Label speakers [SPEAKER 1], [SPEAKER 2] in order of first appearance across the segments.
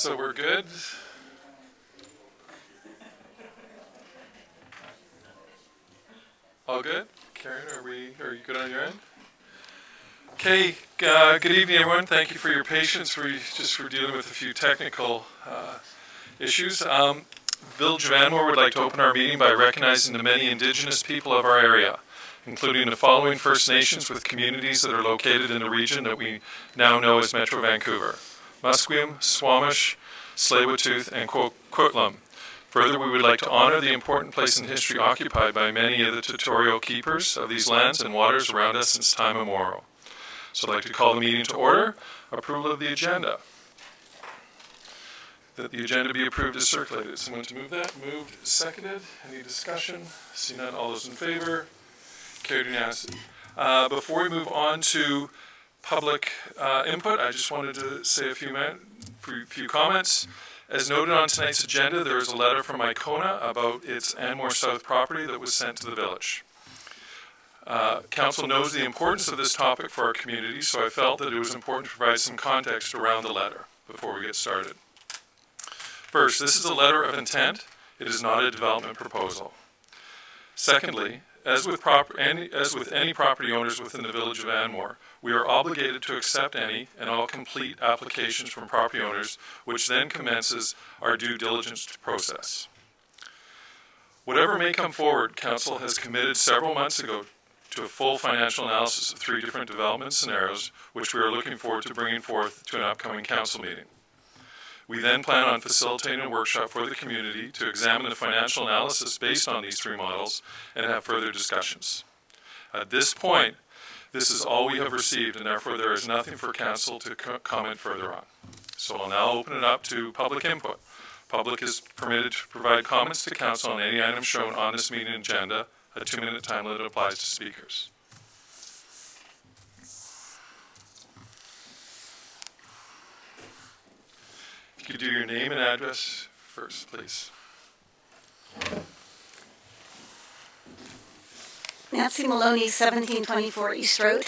[SPEAKER 1] So we're good. All good? Karen, are you good on your end? Okay, good evening everyone. Thank you for your patience for dealing with a few technical issues. Village of Anmore would like to open our meeting by recognizing the many Indigenous people of our area, including the following First Nations with communities that are located in the region that we now know as Metro Vancouver: Musqueam, Squamish, Tsleil-Waututh, and Coquitlam. Further, we would like to honor the important place in history occupied by many of the territorial keepers of these lands and waters around us since time immemorial. So I'd like to call the meeting to order. Approval of the agenda. That the agenda be approved as circulated. Someone to move that? Moved, seconded. Any discussion? See none. All those in favor? Carried unanimously. Before we move on to public input, I just wanted to say a few comments. As noted on tonight's agenda, there is a letter from Icona about its Anmore South property that was sent to the village. Council knows the importance of this topic for our community, so I felt that it was important to provide some context around the letter before we get started. First, this is a letter of intent. It is not a development proposal. Secondly, as with any property owners within the village of Anmore, we are obligated to accept any and all complete applications from property owners, which then commences our due diligence process. Whatever may come forward, Council has committed several months ago to a full financial analysis of 3 different development scenarios, which we are looking forward to bringing forth to an upcoming Council meeting. We then plan on facilitating a workshop for the community to examine the financial analysis based on these 3 models and have further discussions. At this point, this is all we have received, and therefore there is nothing for Council to comment further on. So I'll now open it up to public input. Public is permitted to provide comments to Council on any item shown on this meeting agenda. A 2-minute time limit applies to speakers. If you could do your name and address first, please.
[SPEAKER 2] Nancy Maloney, 1724 East Road.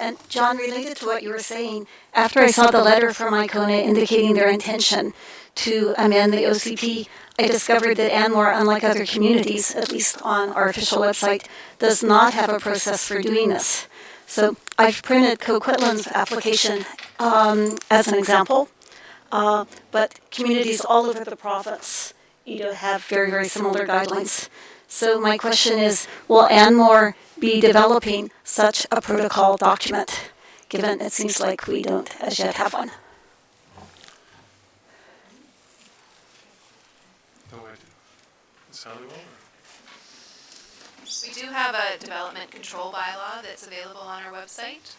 [SPEAKER 2] And John, related to what you were saying, after I saw the letter from Icona indicating their intention to amend the OCP, I discovered that Anmore, unlike other communities, at least on our official website, does not have a process for doing this. So I've printed Coquitlam's application as an example, but communities all over the province have very, very similar guidelines. So my question is, will Anmore be developing such a protocol document, given it seems like we don't as yet have one?
[SPEAKER 1] No idea. Sally,
[SPEAKER 3] we do have a development control bylaw that's available on our website,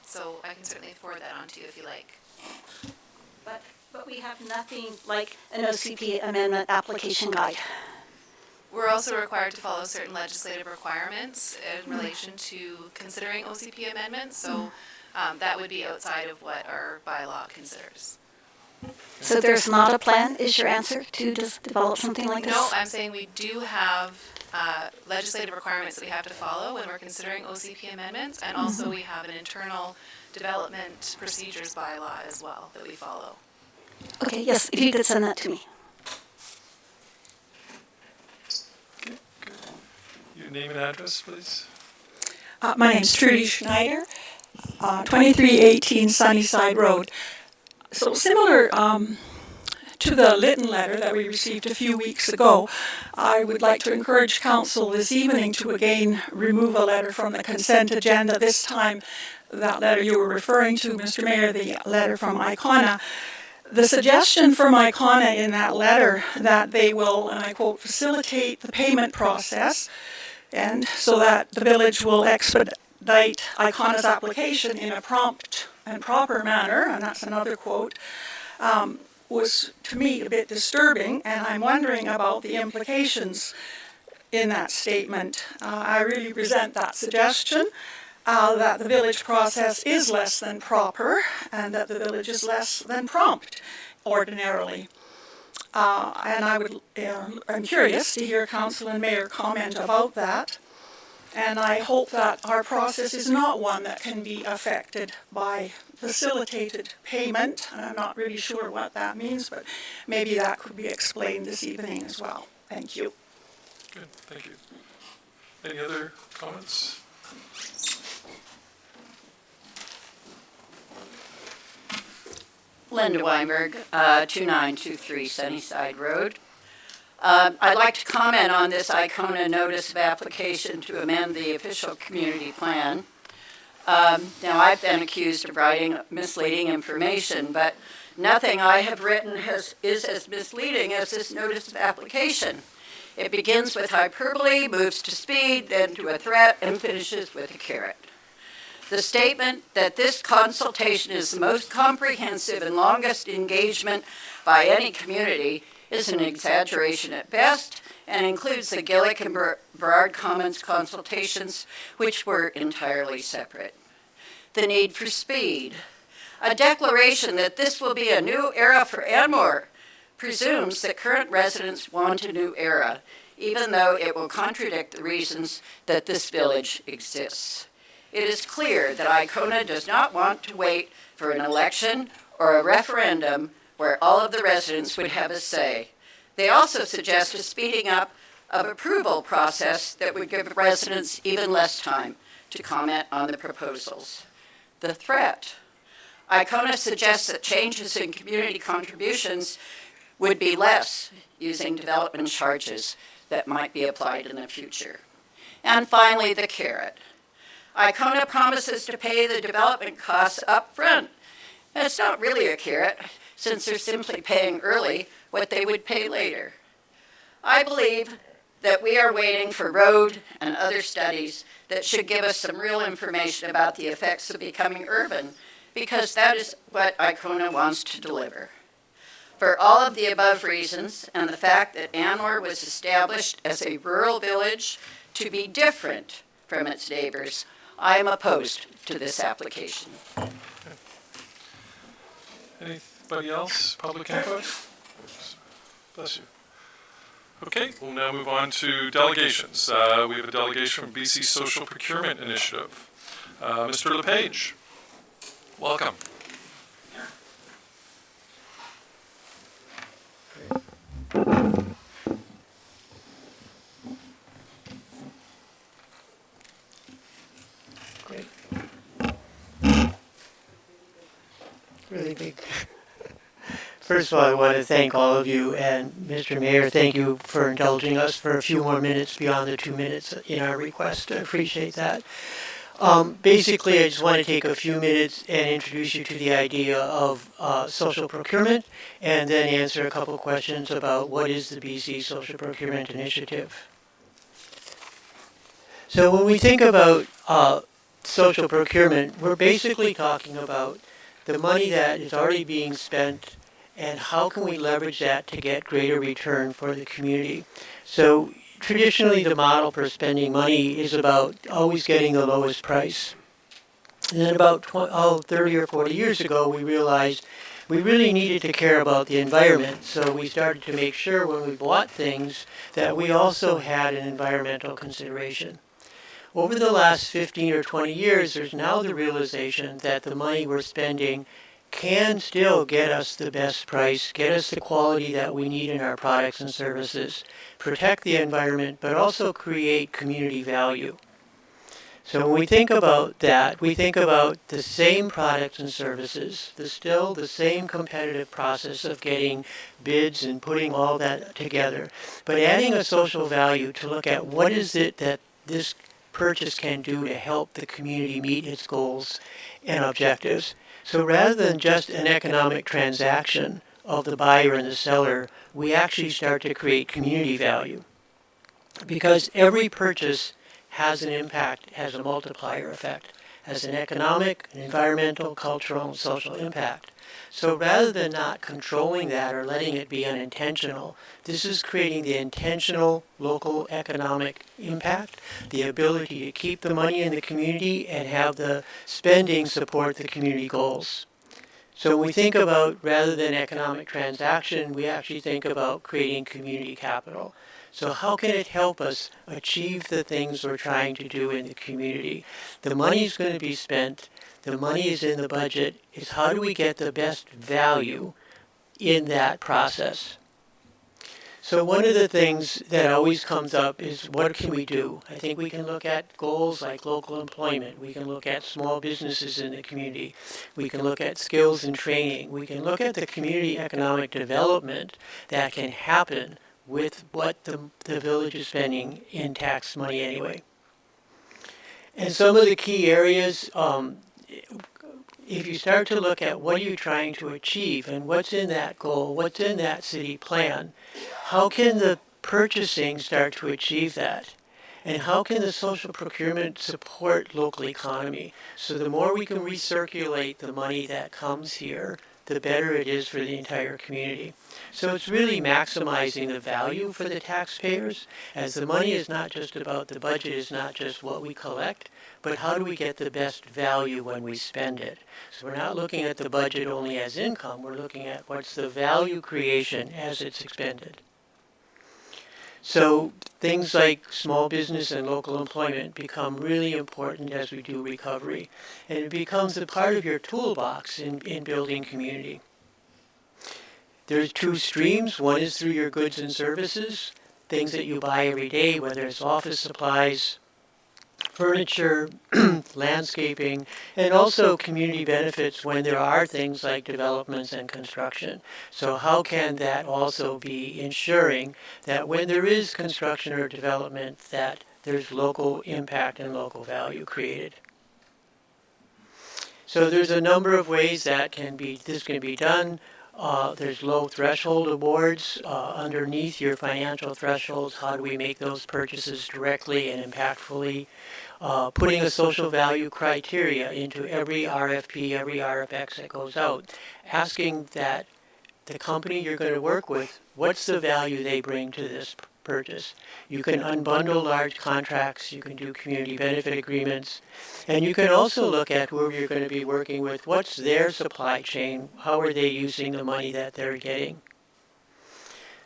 [SPEAKER 3] so I can certainly forward that on to you if you like.
[SPEAKER 2] But we have nothing like an OCP amendment application guide.
[SPEAKER 3] We're also required to follow certain legislative requirements in relation to considering OCP amendments, so that would be outside of what our bylaw considers.
[SPEAKER 2] So there's not a plan, is your answer, to just develop something like this?
[SPEAKER 3] No, I'm saying we do have legislative requirements that we have to follow when we're considering OCP amendments, and also we have an internal development procedures bylaw as well that we follow.
[SPEAKER 2] Okay, yes, if you could send that to me.
[SPEAKER 1] your name and address, please.
[SPEAKER 4] My name's Trudy Schneider, 2318 Sunnyside Road. So similar to the Lytton letter that we received a few weeks ago, I would like to encourage Council this evening to again remove a letter from the consent agenda. This time, that letter you were referring to, Mr. Mayor, the letter from Icona. The suggestion from Icona in that letter that they will, and I quote, facilitate the payment process, and so that the village will expedite Icona's application in a prompt and proper manner, and that's another quote, was to me a bit disturbing, and I'm wondering about the implications in that statement. I really resent that suggestion, that the village process is less than proper, and that the village is less than prompt ordinarily. And I'm curious to hear Council and Mayor comment about that. And I hope that our process is not one that can be affected by facilitated payment. I'm not really sure what that means, but maybe that could be explained this evening as well. Thank you.
[SPEAKER 1] Good, thank you. Any other comments?
[SPEAKER 5] Linda Weinberg, 2923 Sunnyside Road. I'd like to comment on this Icona notice of application to amend the official community plan. Now, I've been accused of writing misleading information, but nothing I have written is as misleading as this notice of application. It begins with hyperbole, moves to speed, then to a threat, and finishes with a carrot. The statement that this consultation is the most comprehensive and longest engagement by any community is an exaggeration at best and includes the Gillick and Burrard Commons consultations, which were entirely separate. The need for speed. A declaration that this will be a new era for Anmore presumes that current residents want a new era, even though it will contradict the reasons that this village exists. It is clear that Icona does not want to wait for an election or a referendum where all of the residents would have a say. They also suggest a speeding up of approval process that would give residents even less time to comment on the proposals. The threat. Icona suggests that changes in community contributions would be less using development charges that might be applied in the future. And finally, the carrot. Icona promises to pay the development costs up front. And it's not really a carrot, since they're simply paying early what they would pay later. I believe that we are waiting for road and other studies that should give us some real information about the effects of becoming urban, because that is what Icona wants to deliver. For all of the above reasons, and the fact that Anmore was established as a rural village to be different from its neighbors, I am opposed to this application.
[SPEAKER 1] Anybody else? Public input? Bless you. Okay, we'll now move on to delegations. We have a delegation from BC Social Procurement Initiative. Mr. LePage, welcome.
[SPEAKER 6] Great. Really big. First of all, I want to thank all of you, and Mr. Mayor, thank you for indulging us for a few more minutes beyond the 2 minutes in our request. I appreciate that. Basically, I just want to take a few minutes and introduce you to the idea of social procurement, and then answer a couple questions about what is the BC Social Procurement Initiative. So when we think about social procurement, we're basically talking about the money that is already being spent and how can we leverage that to get greater return for the community. So traditionally the model for spending money is about always getting the lowest price. And then about 30 or 40 years ago we realized we really needed to care about the environment. So we started to make sure when we bought things that we also had an environmental consideration. Over the last 15 or 20 years, there's now the realization that the money we're spending can still get us the best price, get us the quality that we need in our products and services, protect the environment, but also create community value. So when we think about that, we think about the same products and services, still the same competitive process of getting bids and putting all that together, but adding a social value to look at what is it that this purchase can do to help the community meet its goals and objectives. So rather than just an economic transaction of the buyer and the seller, we actually start to create community value. Because every purchase has an impact, has a multiplier effect, has an economic, an environmental, cultural, and social impact. So rather than not controlling that or letting it be unintentional, this is creating the intentional local economic impact, the ability to keep the money in the community and have the spending support the community goals. So when we think about, rather than economic transaction, we actually think about creating community capital. So how can it help us achieve the things we're trying to do in the community? The money's going to be spent. The money is in the budget. It's how do we get the best value in that process? So one of the things that always comes up is what can we do? I think we can look at goals like local employment. We can look at small businesses in the community. We can look at skills and training. We can look at the community economic development that can happen with what the village is spending in tax money anyway. And some of the key areas, if you start to look at what are you trying to achieve and what's in that goal, what's in that city plan, how can the purchasing start to achieve that? And how can the social procurement support local economy? So the more we can recirculate the money that comes here, the better it is for the entire community. So it's really maximizing the value for the taxpayers, as the money is not just about, the budget is not just what we collect, but how do we get the best value when we spend it? So we're not looking at the budget only as income, we're looking at what's the value creation as it's expended. So things like small business and local employment become really important as we do recovery. And it becomes a part of your toolbox in building community. There's two streams. One is through your goods and services, things that you buy every day, whether it's office supplies, furniture, landscaping, and also community benefits when there are things like developments and construction. So how can that also be ensuring that when there is construction or development that there's local impact and local value created? So there's a number of ways that this can be done. There's low threshold awards underneath your financial thresholds. How do we make those purchases directly and impactfully? Putting a social value criteria into every RFP, every RFX that goes out, asking that the company you're going to work with, what's the value they bring to this purchase? You can unbundle large contracts, you can do community benefit agreements, and you can also look at whoever you're going to be working with, what's their supply chain, how are they using the money that they're getting?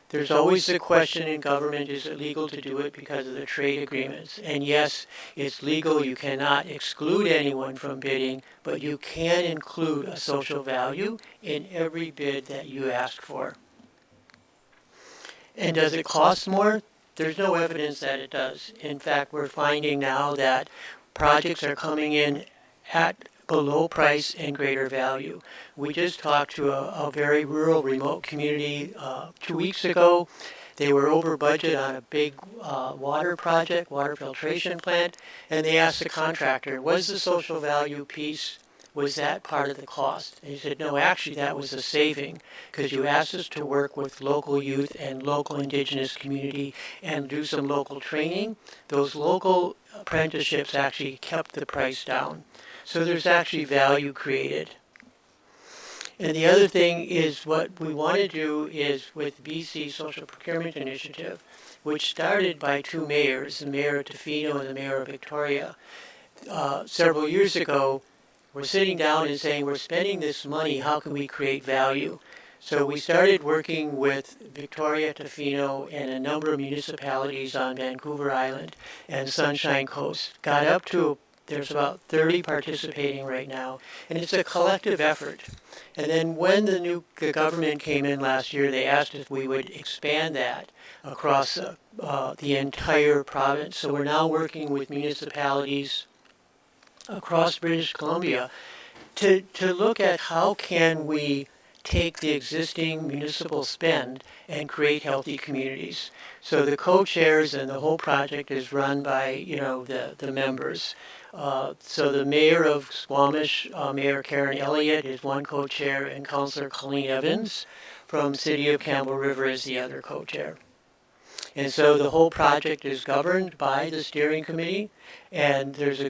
[SPEAKER 6] There's always the question in government, is it legal to do it because of the trade agreements? And yes, it's legal, you cannot exclude anyone from bidding, but you can include a social value in every bid that you ask for. And does it cost more? There's no evidence that it does. In fact, we're finding now that projects are coming in at below price and greater value. We just talked to a very rural, remote community 2 weeks ago. They were over budget on a big water project, water filtration plant, and they asked the contractor, was the social value piece, was that part of the cost? And he said, no, actually that was a saving, because you asked us to work with local youth and local indigenous community and do some local training. Those local apprenticeships actually kept the price down. So there's actually value created. And the other thing is what we want to do is with BC Social Procurement Initiative, which started by two mayors, the mayor of Tofino and the mayor of Victoria, several years ago. We're sitting down and saying, we're spending this money, how can we create value? So we started working with Victoria, Tofino, and a number of municipalities on Vancouver Island and Sunshine Coast. Got up to, there's about 30 participating right now, and it's a collective effort. And then when the government came in last year, they asked if we would expand that across the entire province. So we're now working with municipalities across British Columbia to look at how can we take the existing municipal spend and create healthy communities. So the co-chairs and the whole project is run by, the members. So the mayor of Squamish, Mayor Karen Elliott, is one co-chair, and Councillor Colleen Evans from City of Campbell River is the other co-chair. And so the whole project is governed by the steering committee, and the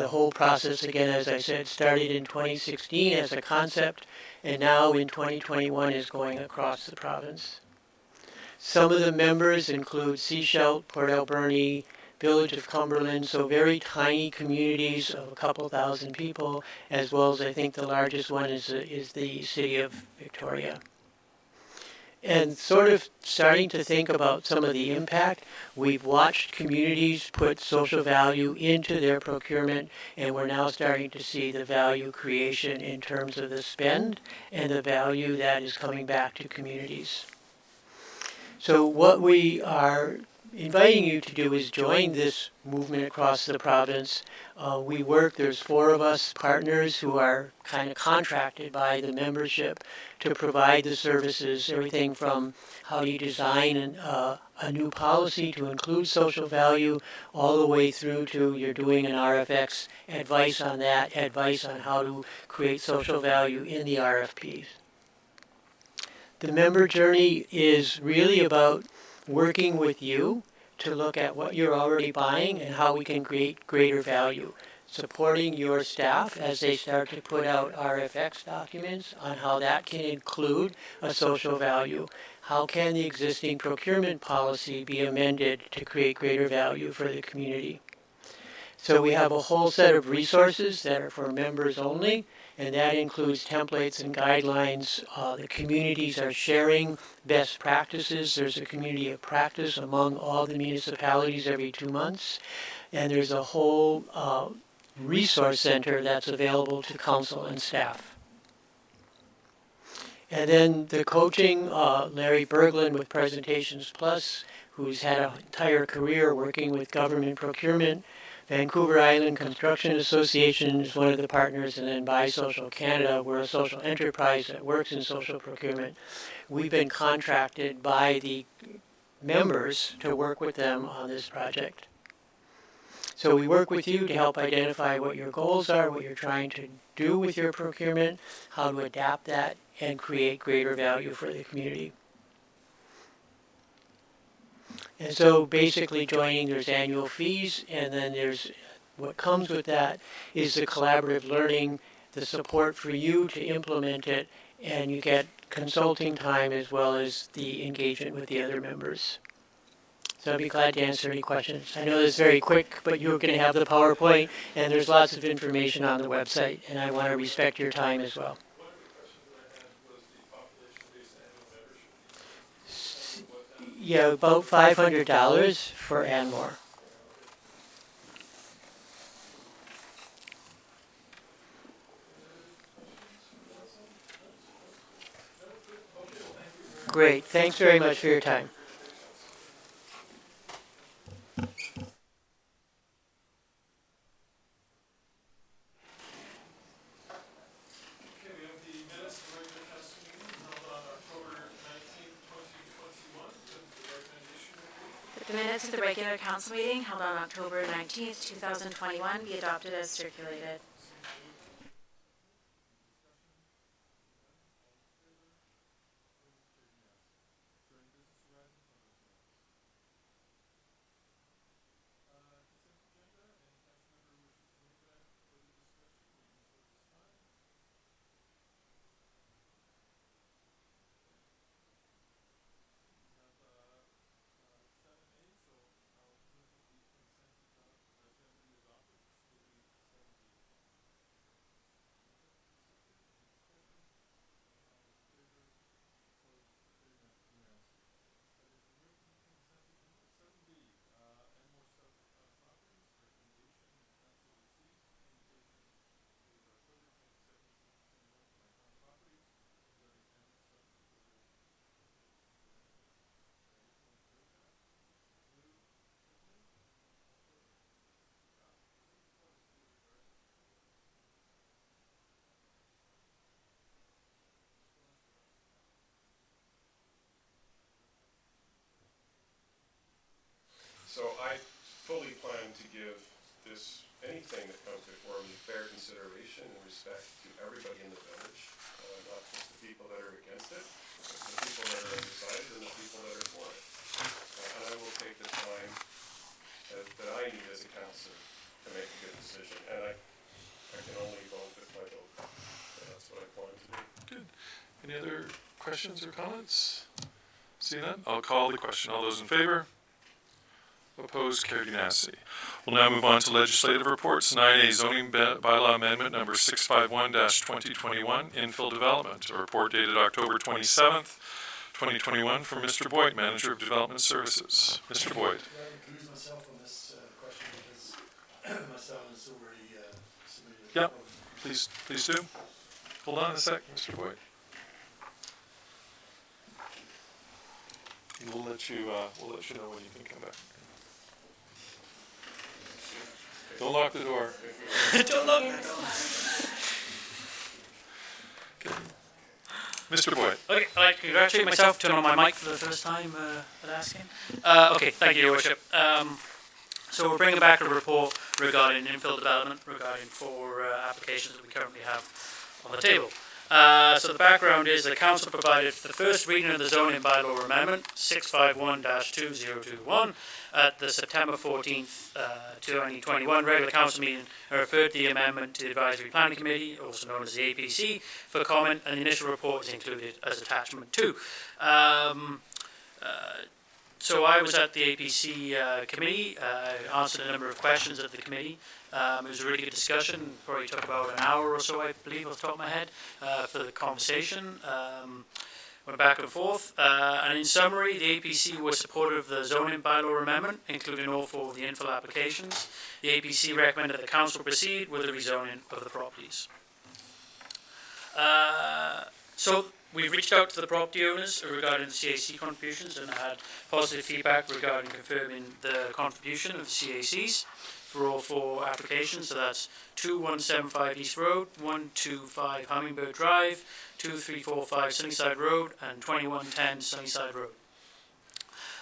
[SPEAKER 6] whole process, again, as I said, started in 2016 as a concept, and now in 2021 is going across the province. Some of the members include Seashell, Port Alberni, Village of Cumberland, so very tiny communities of a couple thousand people, as well as I think the largest one is the City of Victoria. and sort of starting to think about some of the impact. We've watched communities put social value into their procurement, and we're now starting to see the value creation in terms of the spend and the value that is coming back to communities. So what we are inviting you to do is join this movement across the province. There's 4 of us partners who are kind of contracted by the membership to provide the services, everything from how do you design a new policy to include social value, all the way through to you're doing an RFX, advice on that, advice on how to create social value in the RFPs. The member journey is really about working with you to look at what you're already buying and how we can create greater value. Supporting your staff as they start to put out RFX documents on how that can include a social value. How can the existing procurement policy be amended to create greater value for the community? So we have a whole set of resources that are for members only, and that includes templates and guidelines. The communities are sharing best practices. There's a community of practice among all the municipalities every 2 months, and there's a whole resource center that's available to council and staff. And then the coaching, Larry Berglund with Presentations Plus, who's had an entire career working with government procurement. Vancouver Island Construction Association is one of the partners, and then Buy Social Canada, we're a social enterprise that works in social procurement. We've been contracted by the members to work with them on this project. So we work with you to help identify what your goals are, what you're trying to do with your procurement, how to adapt that, and create greater value for the community. And so basically joining, there's annual fees, and then there's what comes with that is the collaborative learning, the support for you to implement it, and you get consulting time as well as the engagement with the other members. So I'd be glad to answer any questions. I know this is very quick, but you're going to have the PowerPoint, and there's lots of information on the website, and I want to respect your time as well. Yeah, about $500 for Anmore. Great. Thanks very much for your time.
[SPEAKER 3] The minutes of the regular council meeting held on October 19th, 2021 be adopted as circulated.
[SPEAKER 7] So I fully plan to give anything that comes before me, fair consideration and respect to everybody in the village, not just the people that are against it, but the people that are undecided and the people that are for it. And I will take the time that I need as a councillor to make a good decision. And I can only vote with my vote. So that's what I plan to do.
[SPEAKER 1] Good. Any other questions or comments? Seeing none, I'll call the question. All those in favor? Opposed, carried unanimously. We'll now move on to legislative reports. 9A zoning bylaw amendment number 651-2021, infill development. A report dated October 27th, 2021 from Mr. Boyd, Manager of Development Services. Mr. Boyd.
[SPEAKER 8] I recuse myself on this question because my son has already submitted.
[SPEAKER 1] Yep. Please do. Hold on a sec, Mr. Boyd. We'll let you know when you can come back. Don't lock the door.
[SPEAKER 4] Don't look.
[SPEAKER 1] Mr. Boyd.
[SPEAKER 9] Okay, I'd like to congratulate myself, turn on my mic for the first time at asking. Okay, thank you, Your Worship. So we're bringing back a report regarding infill development, regarding 4 applications that we currently have on the table. So the background is the Council provided the first reading of the zoning bylaw amendment, 651-2021, at the September 14th, 2021 regular Council meeting, and referred the amendment to the Advisory Planning Committee, also known as the APC, for comment, and the initial report is included as attachment 2. So I was at the APC committee, answered a number of questions at the committee. It was a really good discussion, probably took about an hour or so, I believe, off the top of my head, for the conversation. Went back and forth, and in summary, the APC was supportive of the zoning bylaw amendment, including all 4 of the infill applications. The APC recommended the council proceed with the rezoning of the properties. So we've reached out to the property owners regarding the CAC contributions and had positive feedback regarding confirming the contribution of the CACs for all 4 applications. So that's 2175 East Road, 125 Hummingbird Drive, 2345 Sunnyside Road, and 2110 Sunnyside Road.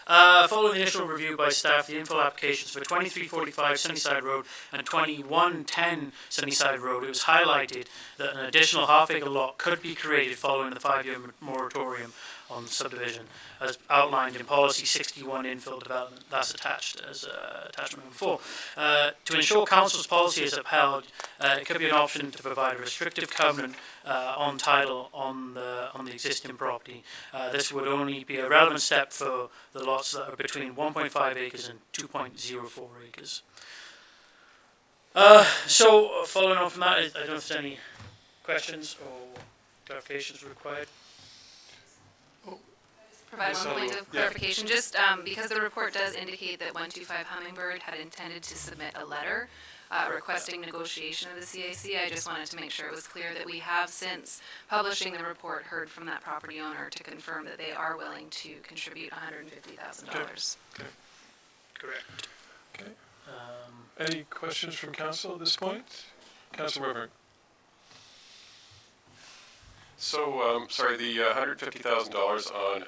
[SPEAKER 9] Following the initial review by staff, the infill applications for 2345 Sunnyside Road and 2110 Sunnyside Road, it was highlighted that an additional half-acre lot could be created following the 5-year moratorium on subdivision, as outlined in Policy 61 Infill Development. That's attached as attachment number 4. To ensure Council's policy is upheld, it could be an option to provide a restrictive covenant on title on the existing property. This would only be a relevant step for the lots that are between 1.5 acres and 2.04 acres. So following on from that, I don't know if there's any questions or clarifications required.
[SPEAKER 3] Provide one point of clarification, just because the report does indicate that 125 Hummingbird had intended to submit a letter requesting negotiation of the CAC. I just wanted to make sure it was clear that we have, since publishing the report, heard from that property owner to confirm that they are willing to contribute $150,000.
[SPEAKER 1] Okay.
[SPEAKER 9] Correct.
[SPEAKER 1] Okay. Any questions from council at this point? Councilor Weber.
[SPEAKER 7] So, sorry, the $150,000 on,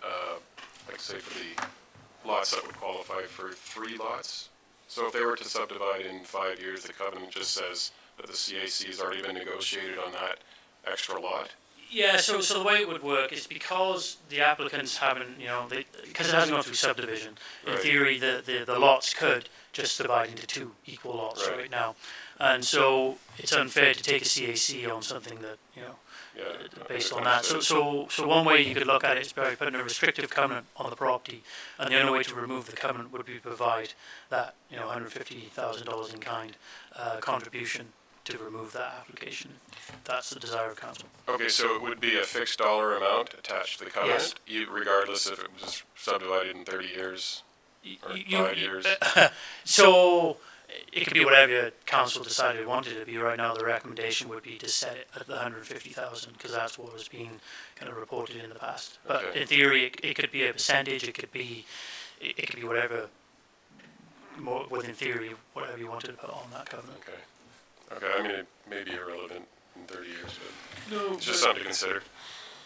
[SPEAKER 7] like say for the lots that would qualify for 3 lots. So if they were to subdivide in 5 years, the covenant just says that the CAC has already been negotiated on that extra lot.
[SPEAKER 9] Yeah, so the way it would work is because the applicants haven't, because it hasn't gone through subdivision, in
[SPEAKER 7] Right.
[SPEAKER 9] theory, the lots could just divide into 2 equal lots right now. And so it's unfair to take a CAC on something that, based on that. So one way you could look at it is by putting a restrictive covenant on the property, and the only way to remove the covenant would be to provide that, $150,000 in kind contribution to remove that application. That's the desire of council.
[SPEAKER 7] Okay, so it would be a fixed dollar amount attached to the covenant, regardless if it was subdivided in 30 years or 5 years?
[SPEAKER 9] So it could be whatever council decided it wanted it to be. Right now, the recommendation would be to set it at the 150,000 because that's what was being kind of reported in the past. But
[SPEAKER 7] Okay.
[SPEAKER 9] in theory, it could be a percentage. It could be whatever. Within theory, whatever you wanted to put on that covenant.
[SPEAKER 7] Okay, I mean, it may be irrelevant in 30 years, but
[SPEAKER 1] No,
[SPEAKER 7] it's just something to consider.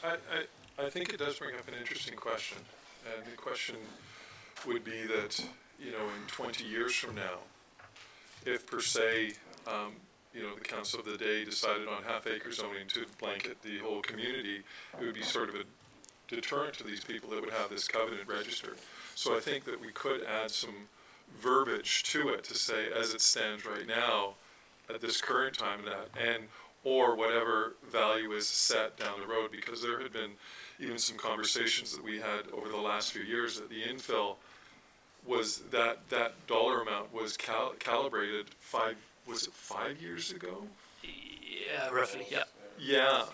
[SPEAKER 1] I think it does bring up an interesting question. And the question would be that, in 20 years from now, if per se, the council of the day decided on half-acre zoning to blanket the whole community, it would be sort of a deterrent to these people that would have this covenant registered. So I think that we could add some verbiage to it to say, as it stands right now, at this current time, or whatever value is set down the road, because there had been even some conversations that we had over the last few years that the infill was that dollar amount was calibrated 5 years ago?
[SPEAKER 9] Yeah, roughly. Yeah.
[SPEAKER 1] Yeah.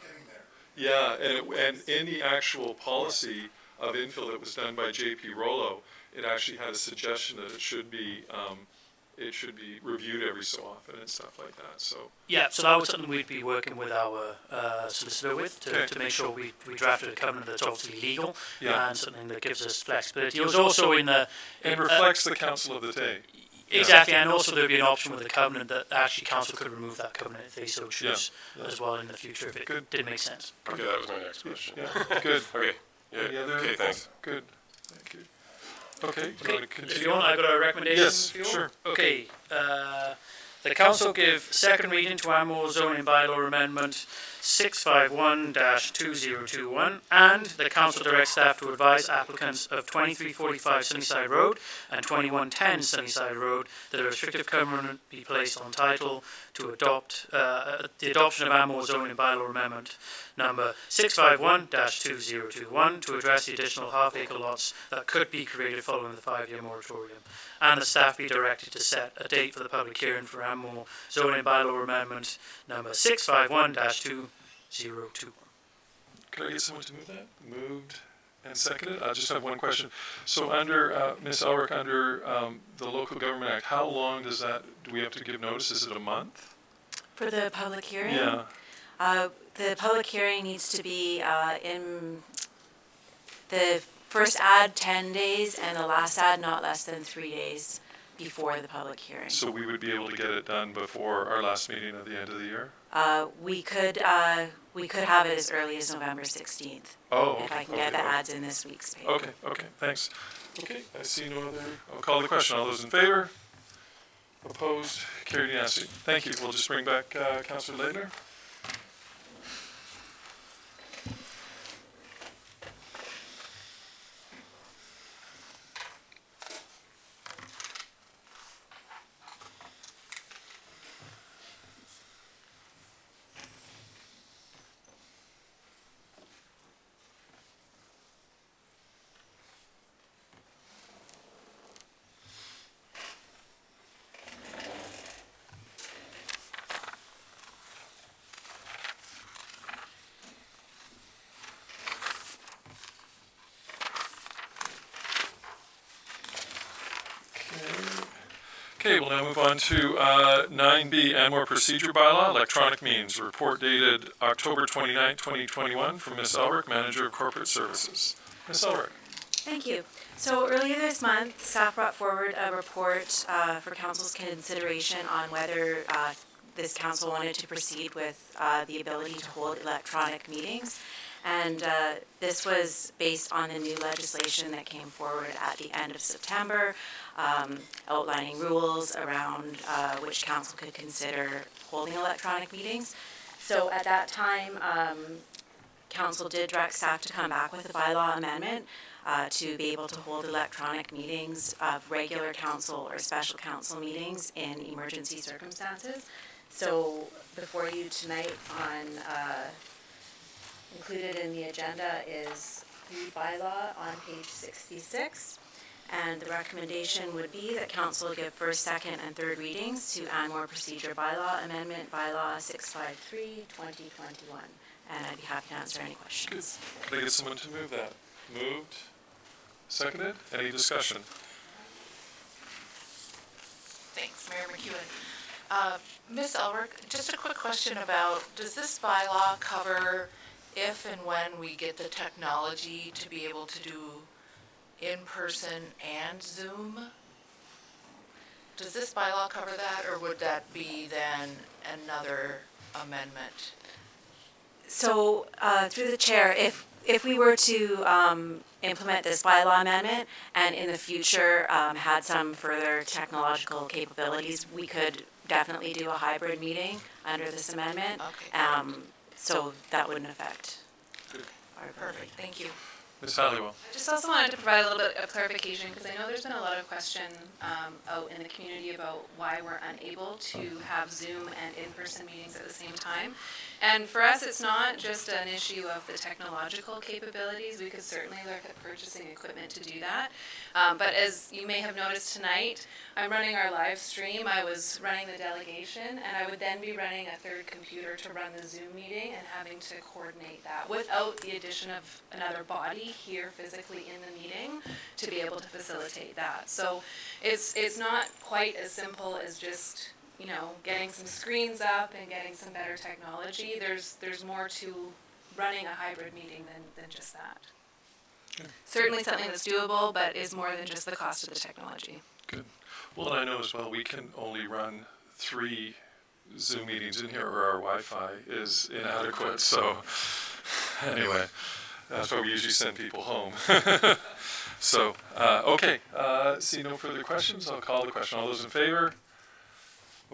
[SPEAKER 1] Yeah, and in the actual policy, of infill that was done by J.P. Rollo, it actually had a suggestion that it should be reviewed every so often and stuff like that, so.
[SPEAKER 9] Yeah, so that was something we'd be working with our solicitor with to make sure we drafted a covenant that's obviously legal
[SPEAKER 1] Yeah.
[SPEAKER 9] and something that gives us flexibility. It was also in the...
[SPEAKER 1] It reflects the council of the day.
[SPEAKER 9] Exactly, and also there'd be an option with the covenant that actually council could remove that covenant if they so choose as well in the future if it didn't make sense.
[SPEAKER 7] Okay, that was my next question.
[SPEAKER 1] Yeah, good.
[SPEAKER 7] Okay, yeah,
[SPEAKER 1] Any other?
[SPEAKER 7] okay, thanks.
[SPEAKER 1] Good, thank you. Okay, do you
[SPEAKER 9] Okay,
[SPEAKER 1] want to
[SPEAKER 9] if
[SPEAKER 1] continue?
[SPEAKER 9] you want, I've got a recommendation
[SPEAKER 1] Yes,
[SPEAKER 9] for you all.
[SPEAKER 1] sure.
[SPEAKER 9] Okay, the council give second reading to Anmore zoning bylaw amendment 651-2021, and the council directs staff to advise applicants of 2345 Sunnyside Road and 2110 Sunnyside Road that a restrictive covenant be placed on title to adopt the adoption of Anmore zoning bylaw amendment number 651-2021 to address the additional half-acre lots that could be created following the 5-year moratorium, and the staff be directed to set a date for the public hearing for Anmore zoning bylaw amendment number 651-2021.
[SPEAKER 1] Could I get someone to move that? Moved and seconded? I just have one question. So under, Ms. Elrick, under the Local Government Act, how long does that, do we have to give notice? Is it a month?
[SPEAKER 10] For the public hearing?
[SPEAKER 1] Yeah,
[SPEAKER 10] The public hearing needs to be in the first ad 10 days and the last ad not less than 3 days before the public hearing.
[SPEAKER 1] so we would be able to get it done before our last meeting at the end of the year?
[SPEAKER 10] We could have it as early as November 16th.
[SPEAKER 1] Oh, okay.
[SPEAKER 10] If I can get the ads in this week's paper.
[SPEAKER 1] Okay, thanks. Okay, I see no other, I'll call the question. All those in favor? Opposed? Carried unanimously. Thank you. We'll just bring back Councillor Leitner. Okay, we'll now move on to 9B, Anmore Procedure Bylaw, Electronic Means, report dated October 29, 2021, from Ms. Elrick, Manager of Corporate Services. Ms. Elrick.
[SPEAKER 10] Thank you. So earlier this month, staff brought forward a report for council's consideration on whether this council wanted to proceed with the ability to hold electronic meetings. And this was based on the new legislation that came forward at the end of September, outlining rules around which council could consider holding electronic meetings. So at that time, council did direct staff to come back with a bylaw amendment to be able to hold electronic meetings of regular council or special council meetings in emergency circumstances. So before you tonight on included in the agenda is the bylaw on page 66. And the recommendation would be that council give first, second, and third readings to Anmore Procedure Bylaw Amendment Bylaw 653-2021. And I'd be happy to answer any questions.
[SPEAKER 1] Could I get someone to move that? Moved, seconded, any discussion?
[SPEAKER 11] Thanks, Mayor McEwen. Ms. Elrick, just a quick question about, does this bylaw cover if and when we get the technology to be able to do in-person and Zoom? Does this bylaw cover that, or would that be then another amendment?
[SPEAKER 10] So through the chair, if we were to implement this bylaw amendment and in the future had some further technological capabilities, we could definitely do a hybrid meeting under this amendment.
[SPEAKER 11] Okay.
[SPEAKER 10] So that wouldn't affect our
[SPEAKER 11] Perfect, thank you.
[SPEAKER 1] Ms. Halliwell.
[SPEAKER 3] I just also wanted to provide a little bit of clarification, because I know there's been a lot of question out in the community about why we're unable to have Zoom and in-person meetings at the same time. And for us, it's not just an issue of the technological capabilities. We could certainly look at purchasing equipment to do that. But as you may have noticed tonight, I'm running our live stream. I was running the delegation, and I would then be running a third computer to run the Zoom meeting and having to coordinate that without the addition of another body here physically in the meeting to be able to facilitate that. So it's not quite as simple as just getting some screens up and getting some better technology. There's more to running a hybrid meeting than just that.
[SPEAKER 1] Okay.
[SPEAKER 3] Certainly something that's doable, but is more than just the cost of the technology.
[SPEAKER 1] Good. Well, and I know as well, we can only run 3 Zoom meetings in here, or our Wi-Fi is inadequate. So anyway, that's why we usually send people home. So, okay. See no further questions. I'll call the question. All those in favor?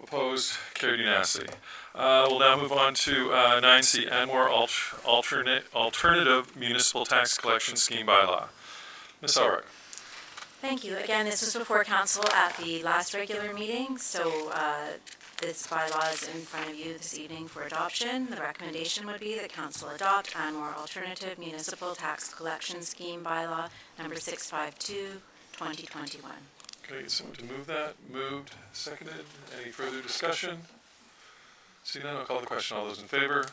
[SPEAKER 1] Opposed? Carried unanimously. We'll now move on to 9C, Anmore Alternative Municipal Tax Collection Scheme Bylaw. Ms. Ulrich.
[SPEAKER 10] Thank you. Again, this was before council at the last regular meeting, so this bylaw is in front of you this evening for adoption. The recommendation would be that council adopt Anmore Alternative Municipal Tax Collection Scheme Bylaw number 652, 2021.
[SPEAKER 1] Okay, someone to move that. Moved, seconded. Any further discussion? Seeing none, I'll call the question. All those in favor?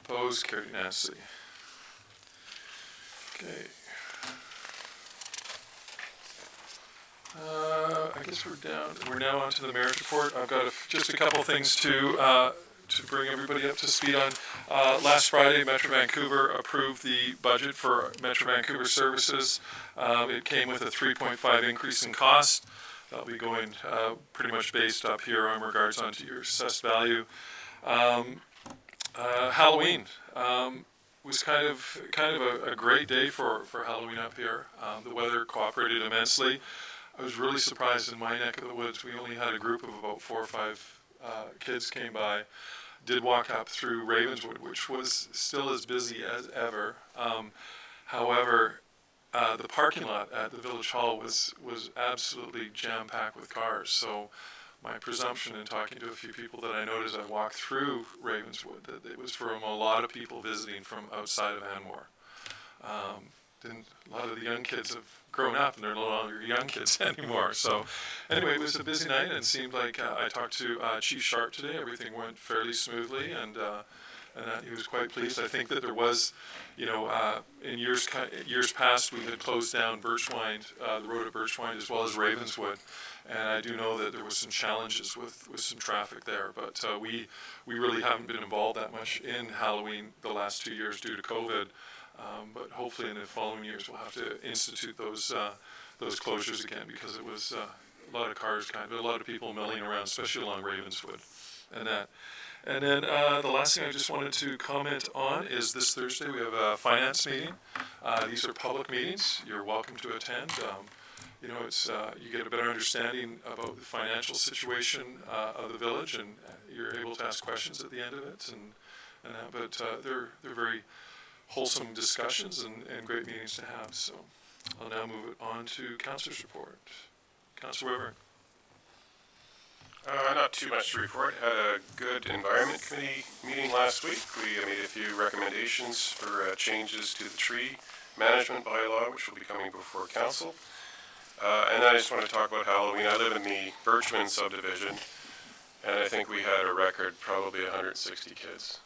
[SPEAKER 1] Opposed? Carried unanimously. Okay. I guess we're down. We're now on to the mayor's report. I've got just a couple things to bring everybody up to speed on. Last Friday, Metro Vancouver approved the budget for Metro Vancouver services. It came with a 3.5 increase in cost. That'll be going pretty much based up here in regards onto your assessed value. Halloween was kind of a great day for Halloween up here. The weather cooperated immensely. I was really surprised in my neck of the woods. We only had a group of about 4 or 5 kids came by. Did walk up through Ravenswood, which was still as busy as ever. However, the parking lot at the Village Hall was absolutely jam-packed with cars. So my presumption in talking to a few people that I noticed, I walked through Ravenswood, that it was from a lot of people visiting from outside of Anmore. A lot of the young kids have grown up and they're no longer young kids anymore. So anyway, it was a busy night, and it seemed like I talked to Chief Sharp today. Everything went fairly smoothly, and he was quite pleased. I think that there was, in years past, we had closed down Birchwind, the road at Birchwind, as well as Ravenswood, and I do know that there was some challenges with some traffic there. But we really haven't been involved that much in Halloween the last 2 years due to COVID. But hopefully in the following years we'll have to institute those closures again, because it was a lot of cars, a lot of people milling around, especially along Ravenswood and that. And then the last thing I just wanted to comment on is this Thursday we have a finance meeting. These are public meetings. You're welcome to attend. It's you get a better understanding about the financial situation of the village, and you're able to ask questions at the end of it. But they're very wholesome discussions and great meetings to have. So I'll now move it on to Councillor's report. Councillor Weber.
[SPEAKER 7] Not too much to report. Had a good Environment Committee meeting last week. We made a few recommendations for changes to the tree management bylaw, which will be coming before council. And then I just want to talk about Halloween. I live in the Birchman subdivision, and I think we had a record, probably 160 kids.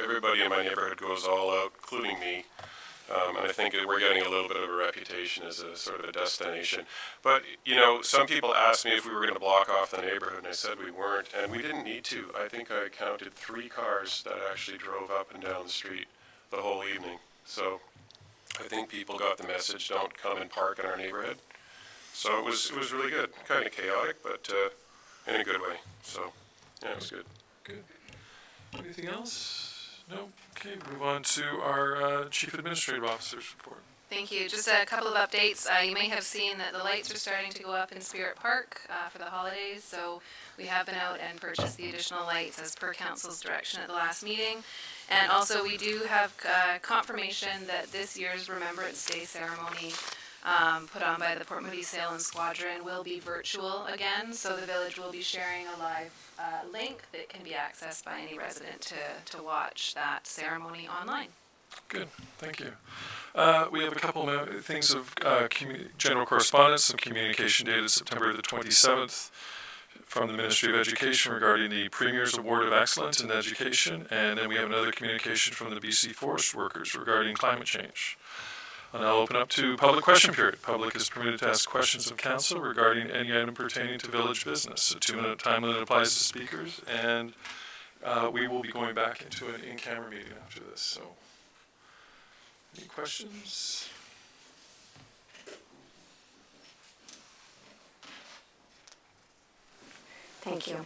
[SPEAKER 7] Everybody in my neighborhood goes all out, including me, and I think that we're getting a little bit of a reputation as a sort of a destination. But, some people asked me if we were going to block off the neighborhood, and I said we weren't, and we didn't need to. I think I counted 3 cars that actually drove up and down the street the whole evening. So I think people got the message, don't come and park in our neighborhood. So it was really good, kind of chaotic, but in a good way. So, yeah, it was good.
[SPEAKER 1] Good. Anything else? No? Okay, move on to our Chief Administrative Officer's report.
[SPEAKER 3] Thank you. Just a couple of updates. You may have seen that the lights are starting to go up in Spirit Park for the holidays, so we have been out and purchased the additional lights as per council's direction at the last meeting. And also we do have confirmation that this year's Remembrance Day ceremony put on by the Port Moody Sail and Squadron will be virtual again, so the village will be sharing a live link that can be accessed by any resident to watch that ceremony online.
[SPEAKER 1] Good, thank you. We have a couple of things of general correspondence, some communication dated September the 27th from the Ministry of Education regarding the Premier's Award of Excellence in Education, and then we have another communication from the BC Forest Workers regarding climate change. I'll now open up to public question period. Public is permitted to ask questions of council regarding any item pertaining to village business. A 2-minute time limit applies to speakers, and we will be going back into an in-camera meeting after this. So, any questions?
[SPEAKER 12] Thank you.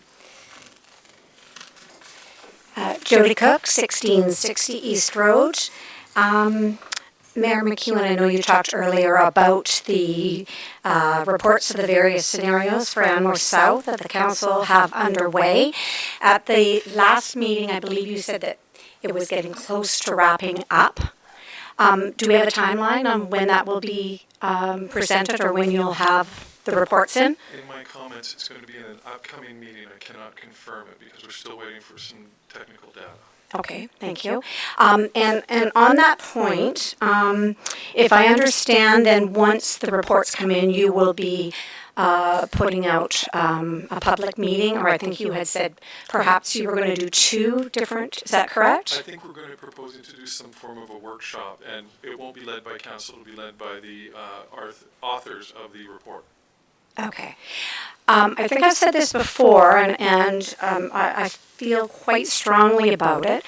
[SPEAKER 12] Jody Cook, 1660 East Road. Mayor McEwen, I know you talked earlier about the reports of the various scenarios for Anmore South that the council have underway. At the last meeting, I believe you said that it was getting close to wrapping up. Do we have a timeline on when that will be presented or when you'll have the reports in?
[SPEAKER 1] In my comments, it's going to be in an upcoming meeting. I cannot confirm it because we're still waiting for some technical data.
[SPEAKER 12] Okay, thank you. And on that point, if I understand, then once the reports come in, you will be putting out a public meeting, or I think you had said perhaps you were going to do 2 different, is that correct?
[SPEAKER 1] I think we're going to propose to do some form of a workshop, and it won't be led by council, it'll be led by the authors of the report.
[SPEAKER 12] Okay. I think I've said this before, and I feel quite strongly about it.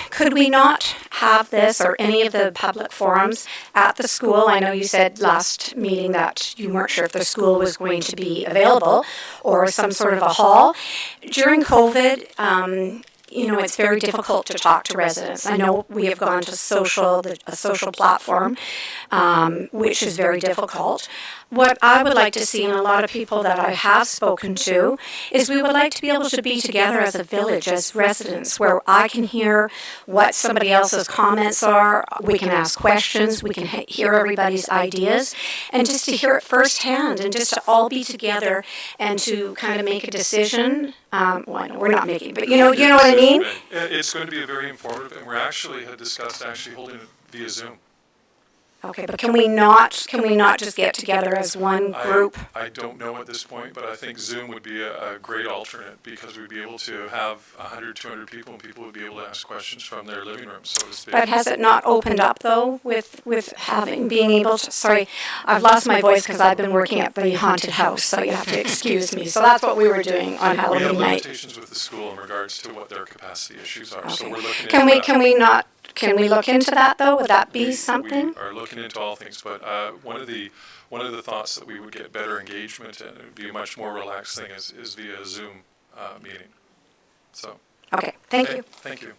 [SPEAKER 12] Could we not have this or any of the public forums at the school? I know you said last meeting that you weren't sure if the school was going to be available or some sort of a hall. During COVID, it's very difficult to talk to residents. I know we have gone to a social platform, which is very difficult. What I would like to see, and a lot of people that I have spoken to, is we would like to be able to be together as a village, as residents, where I can hear what somebody else's comments are, we can ask questions, we can hear everybody's ideas, and just to hear it firsthand, and just to all be together and to kind of make a decision. Well, I know we're not making, but you know what I mean?
[SPEAKER 1] It's going to be a very informative, and we had discussed holding it via Zoom.
[SPEAKER 12] Okay, but can we not just get together as one group?
[SPEAKER 1] I don't know at this point, but I think Zoom would be a great alternate because we'd be able to have 100, 200 people, and people would be able to ask questions from their living room, so to speak.
[SPEAKER 12] But has it not opened up, though, with being able to, sorry, I've lost my voice because I've been working at the haunted house, so you have to excuse me. So that's what we were doing on Halloween night.
[SPEAKER 1] We have limitations with the school in regards to what their capacity issues are, so we're looking into
[SPEAKER 12] that. Can we look into that, though? Would that be something?
[SPEAKER 1] We are looking into all things, but one of the thoughts that we would get better engagement and it would be a much more relaxed thing is via Zoom meeting. So.
[SPEAKER 12] Okay, thank you.
[SPEAKER 1] Thank you.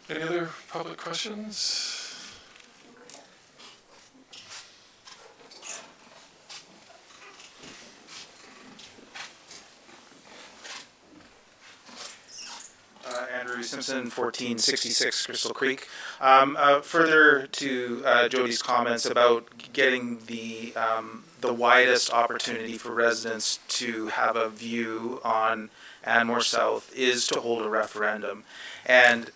[SPEAKER 1] Any other public questions?
[SPEAKER 13] Andrew Simpson, 1466 Crystal Creek. Further to Jody's comments about getting the widest opportunity for residents to have a view on Anmore South is to hold a referendum. And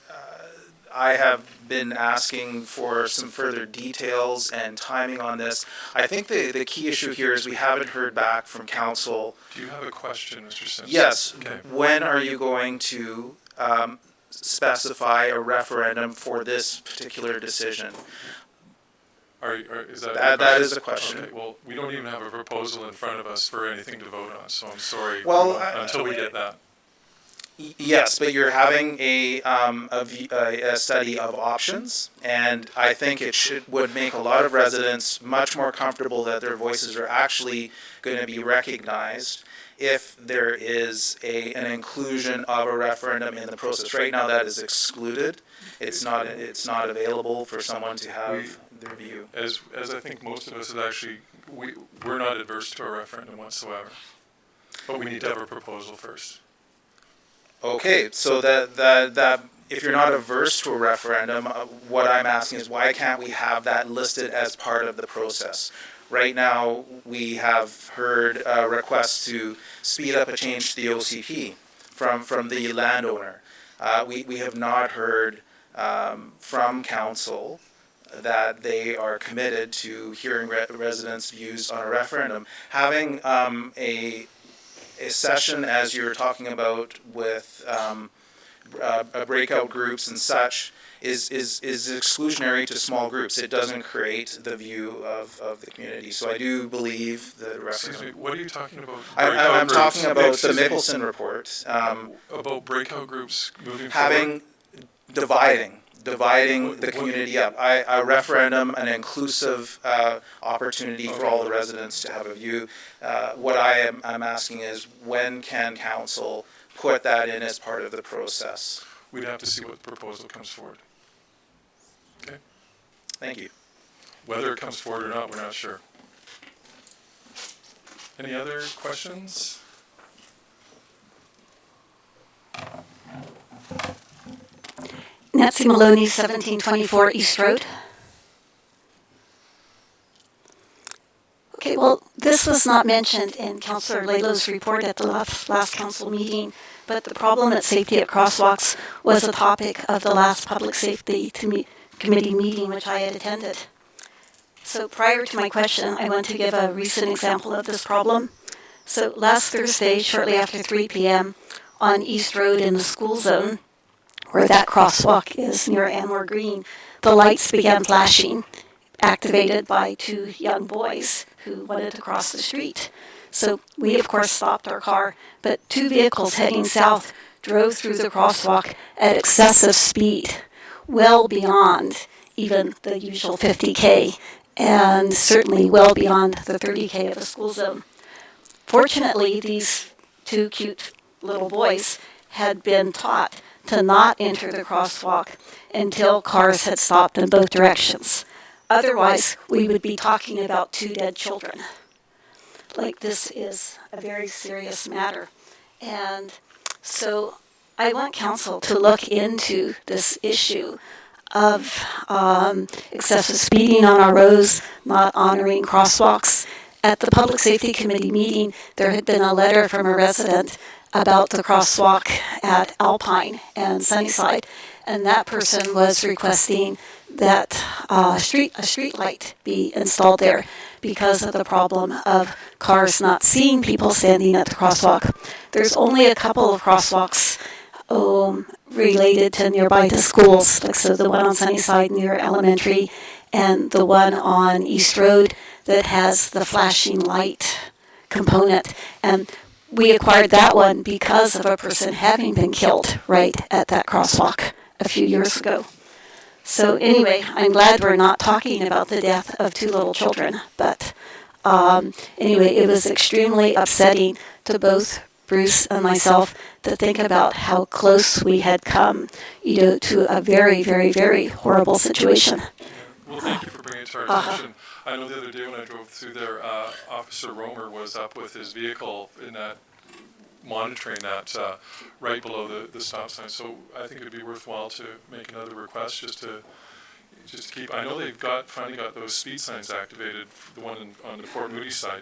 [SPEAKER 13] I have been asking for some further details and timing on this. I think the key issue here is we haven't heard back from council.
[SPEAKER 1] Do you have a question, Mr. Simpson?
[SPEAKER 13] Yes.
[SPEAKER 1] Okay.
[SPEAKER 13] When are you going to specify a referendum for this particular decision?
[SPEAKER 1] Is that
[SPEAKER 13] that is a question.
[SPEAKER 1] Okay, well, we don't even have a proposal in front of us for anything to vote on, so I'm sorry.
[SPEAKER 13] Well,
[SPEAKER 1] until we get that.
[SPEAKER 13] Yes, but you're having a study of options, and I think it would make a lot of residents much more comfortable that their voices are actually going to be recognized if there is an inclusion of a referendum in the process. Right now, that is excluded. It's not available for someone to have their view.
[SPEAKER 1] As I think most of us have actually, we're not adverse to a referendum whatsoever, but we need to have a proposal first.
[SPEAKER 13] Okay, so that if you're not averse to a referendum, what I'm asking is why can't we have that listed as part of the process? Right now, we have heard requests to speed up a change to the OCP from the landowner. We have not heard from council that they are committed to hearing residents' views on a referendum. Having a session, as you're talking about, with breakout groups and such, is exclusionary to small groups. It doesn't create the view of the community. So I do believe the
[SPEAKER 1] Excuse me, what are you talking about?
[SPEAKER 13] I'm talking about the
[SPEAKER 1] Excuse me.
[SPEAKER 13] Mickelson report.
[SPEAKER 1] About breakout groups moving
[SPEAKER 13] Having
[SPEAKER 1] forward?
[SPEAKER 13] dividing the community up. A referendum, an inclusive opportunity for all the residents to have a view. What I'm asking is, when can council put that in as part of the process?
[SPEAKER 1] We'd have to see what proposal comes forward. Okay?
[SPEAKER 13] Thank you.
[SPEAKER 1] Whether it comes forward or not, we're not sure. Any other questions?
[SPEAKER 2] Nancy Maloney, 1724 East Road. Okay, well, this was not mentioned in Councillor Lalo's report at the last council meeting, but the problem at safety at crosswalks was a topic of the last public safety committee meeting which I had attended. So prior to my question, I want to give a recent example of this problem. So last Thursday, shortly after 3 p.m. on East Road in the school zone, where that crosswalk is near Anmore Green, the lights began flashing, activated by two young boys who wanted to cross the street. So we, of course, stopped our car, but two vehicles heading south drove through the crosswalk at excessive speed, well beyond even the usual 50K, and certainly well beyond the 30K of the school zone. Fortunately, these two cute little boys had been taught to not enter the crosswalk until cars had stopped in both directions. Otherwise, we would be talking about two dead children. Like, this is a very serious matter. And so I want council to look into this issue of excessive speeding on our roads, not honoring crosswalks. At the Public Safety Committee meeting, there had been a letter from a resident about the crosswalk at Alpine and Sunnyside, and that person was requesting that a street light be installed there because of the problem of cars not seeing people standing at the crosswalk. There's only a couple of crosswalks related to nearby to schools, like so the one on Sunnyside near Elementary and the one on East Road that has the flashing light component. And we acquired that one because of a person having been killed right at that crosswalk a few years ago. So anyway, I'm glad we're not talking about the death of two little children, but anyway, it was extremely upsetting to both Bruce and myself to think about how close we had come, to a very, very, very horrible situation.
[SPEAKER 1] Well, thank you for bringing it to our attention. I know the other day when I drove through there, Officer Romer was up with his vehicle in that, monitoring that right below the stop sign. So I think it would be worthwhile to make another request just to keep. I know they've finally got those speed signs activated. The one on the Fort Moody side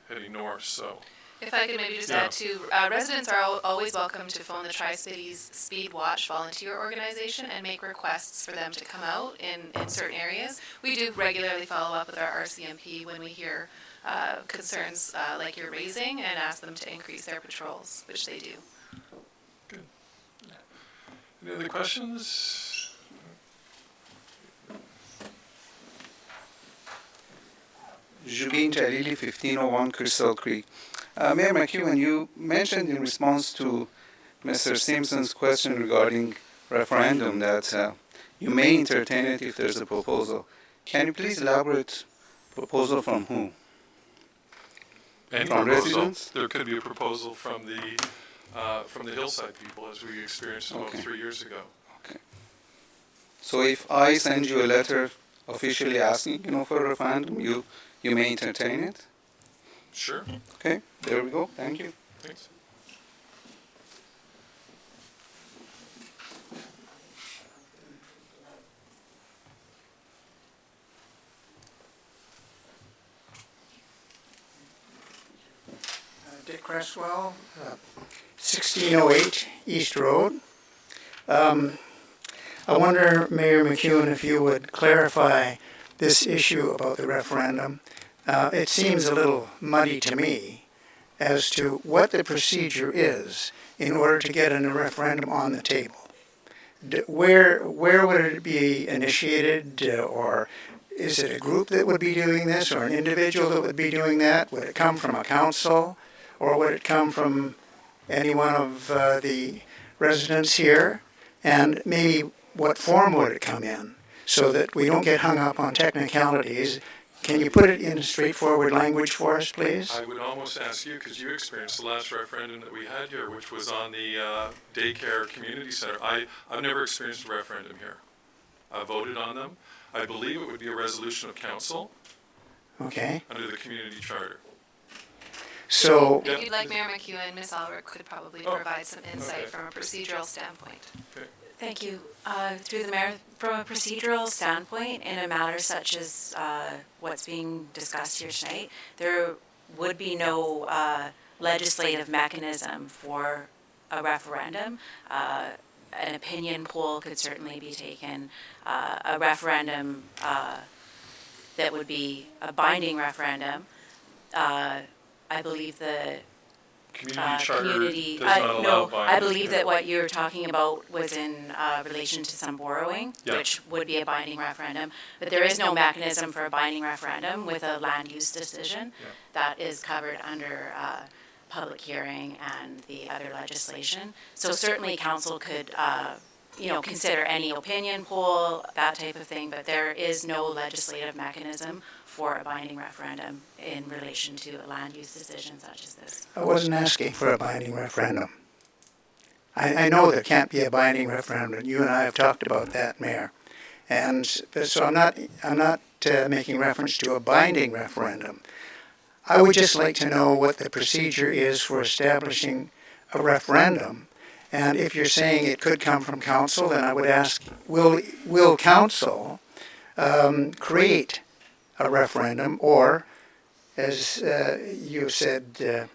[SPEAKER 1] heading north. So.
[SPEAKER 3] If I could maybe just add too, residents are always welcome to phone the Tri-Cities Speed Watch volunteer organization and make requests for them to come out in certain areas. We do regularly follow up with our RCMP when we hear concerns like you're raising and ask them to increase their patrols, which they do.
[SPEAKER 1] Good. Any other questions?
[SPEAKER 14] Jubin Jalili, 1501 Crystal Creek. Mayor McEwen, you mentioned in response to Mr. Simpson's question regarding referendum that you may entertain it if there's a proposal. Can you please elaborate? Proposal from who?
[SPEAKER 1] Any
[SPEAKER 14] from
[SPEAKER 1] proposal.
[SPEAKER 14] Residents?
[SPEAKER 1] There could be a proposal from the hillside people, as we experienced about 3 years ago.
[SPEAKER 14] Okay. So if I send you a letter officially asking, for a referendum, you may entertain it?
[SPEAKER 1] Sure.
[SPEAKER 14] Okay, there we go. Thank you.
[SPEAKER 1] Thanks.
[SPEAKER 15] Cresswell, 1608 East Road. I wonder, Mayor McEwen, if you would clarify this issue about the referendum. It seems a little muddy to me as to what the procedure is in order to get a referendum on the table. Where would it be initiated, or is it a group that would be doing this, or an individual that would be doing that? Would it come from a council, or would it come from any one of the residents here? And maybe what form would it come in, so that we don't get hung up on technicalities? Can you put it in straightforward language for us, please?
[SPEAKER 1] I would almost ask you, because you experienced the last referendum that we had here, which was on the daycare community center. I've never experienced a referendum here. I voted on them. I believe it would be a resolution of council.
[SPEAKER 15] Okay.
[SPEAKER 1] Under the community charter.
[SPEAKER 15] So,
[SPEAKER 3] If you'd like, Mayor McEwen, Ms. Albert could probably provide some insight from a procedural standpoint.
[SPEAKER 1] Okay.
[SPEAKER 10] Thank you. Through the mayor, from a procedural standpoint, in a matter such as what's being discussed here tonight, there would be no legislative mechanism for a referendum. An opinion poll could certainly be taken. A referendum that would be a binding referendum. I believe the
[SPEAKER 1] Community charter
[SPEAKER 10] community,
[SPEAKER 1] does not allow
[SPEAKER 10] no,
[SPEAKER 1] binding.
[SPEAKER 10] I believe that what you're talking about was in relation to some borrowing,
[SPEAKER 1] Yeah.
[SPEAKER 10] which would be a binding referendum. But there is no mechanism for a binding referendum with a land use decision.
[SPEAKER 1] Yeah.
[SPEAKER 10] That is covered under public hearing and the other legislation. So certainly council could, consider any opinion poll, that type of thing, but there is no legislative mechanism for a binding referendum in relation to a land use decision such as this.
[SPEAKER 15] I wasn't asking for a binding referendum. I know there can't be a binding referendum. You and I have talked about that, Mayor. And so I'm not making reference to a binding referendum. I would just like to know what the procedure is for establishing a referendum. And if you're saying it could come from council, then I would ask, will council create a referendum, or, as you said,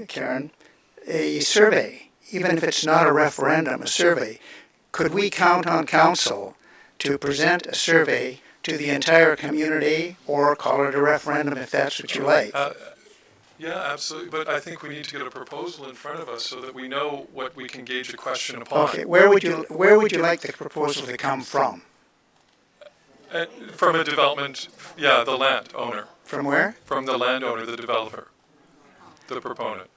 [SPEAKER 15] Karen, a survey, even if it's not a referendum, a survey? Could we count on council to present a survey to the entire community, or call it a referendum if that's what you like?
[SPEAKER 1] Yeah, absolutely. But I think we need to get a proposal in front of us so that we know what we can gauge a question upon.
[SPEAKER 15] Okay, where would you like the proposal to come from?
[SPEAKER 1] From a development, the landowner.
[SPEAKER 15] From where?
[SPEAKER 1] From the landowner, the developer, the proponent.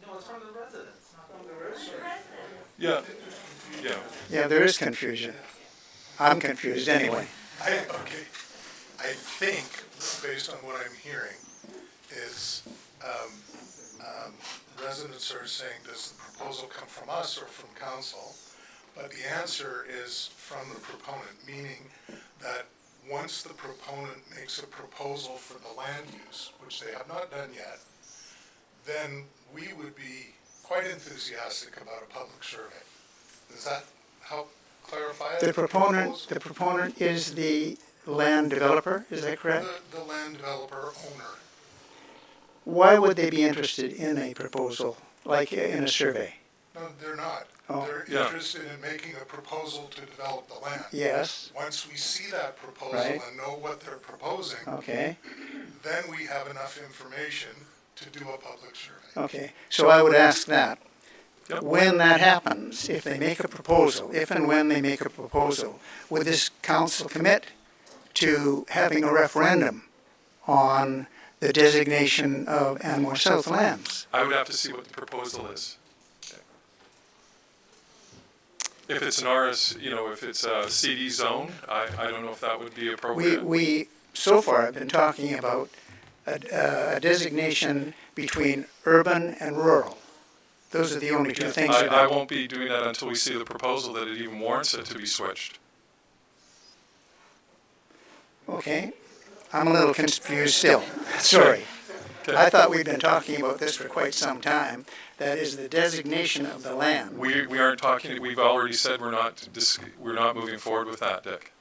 [SPEAKER 8] No, it's from the residents, not from the residents.
[SPEAKER 1] Yeah.
[SPEAKER 15] Yeah, there is confusion. I'm confused anyway.
[SPEAKER 16] I think, based on what I'm hearing, is residents are saying, does the proposal come from us or from council? But the answer is from the proponent, meaning that once the proponent makes a proposal for the land use, which they have not done yet, then we would be quite enthusiastic about a public survey. Does that help clarify it?
[SPEAKER 15] The proponent is the land developer, is that correct?
[SPEAKER 16] The land developer owner.
[SPEAKER 15] Why would they be interested in a proposal, like in a survey?
[SPEAKER 16] No, they're not.
[SPEAKER 15] Oh.
[SPEAKER 16] They're interested in making a proposal to develop the land.
[SPEAKER 15] Yes.
[SPEAKER 16] Once we see that proposal
[SPEAKER 15] Right.
[SPEAKER 16] and know what they're proposing,
[SPEAKER 15] Okay,
[SPEAKER 16] then we have enough information to do a public survey.
[SPEAKER 15] okay. So I would ask that.
[SPEAKER 1] Yep.
[SPEAKER 15] When that happens, if they make a proposal, if and when they make a proposal, would this council commit to having a referendum on the designation of Anmore South lands?
[SPEAKER 1] I would have to see what the proposal is. If it's an RS, if it's a CD zone, I don't know if that would be appropriate.
[SPEAKER 15] We so far have been talking about a designation between urban and rural. Those are the only two things.
[SPEAKER 1] I won't be doing that until we see the proposal that it even warrants it to be switched.
[SPEAKER 15] Okay, I'm a little confused still. Sorry.
[SPEAKER 1] Okay.
[SPEAKER 15] I thought we'd been talking about this for quite some time. That is the designation of the land.
[SPEAKER 1] We aren't talking, we've already said we're not moving forward with that, Dick.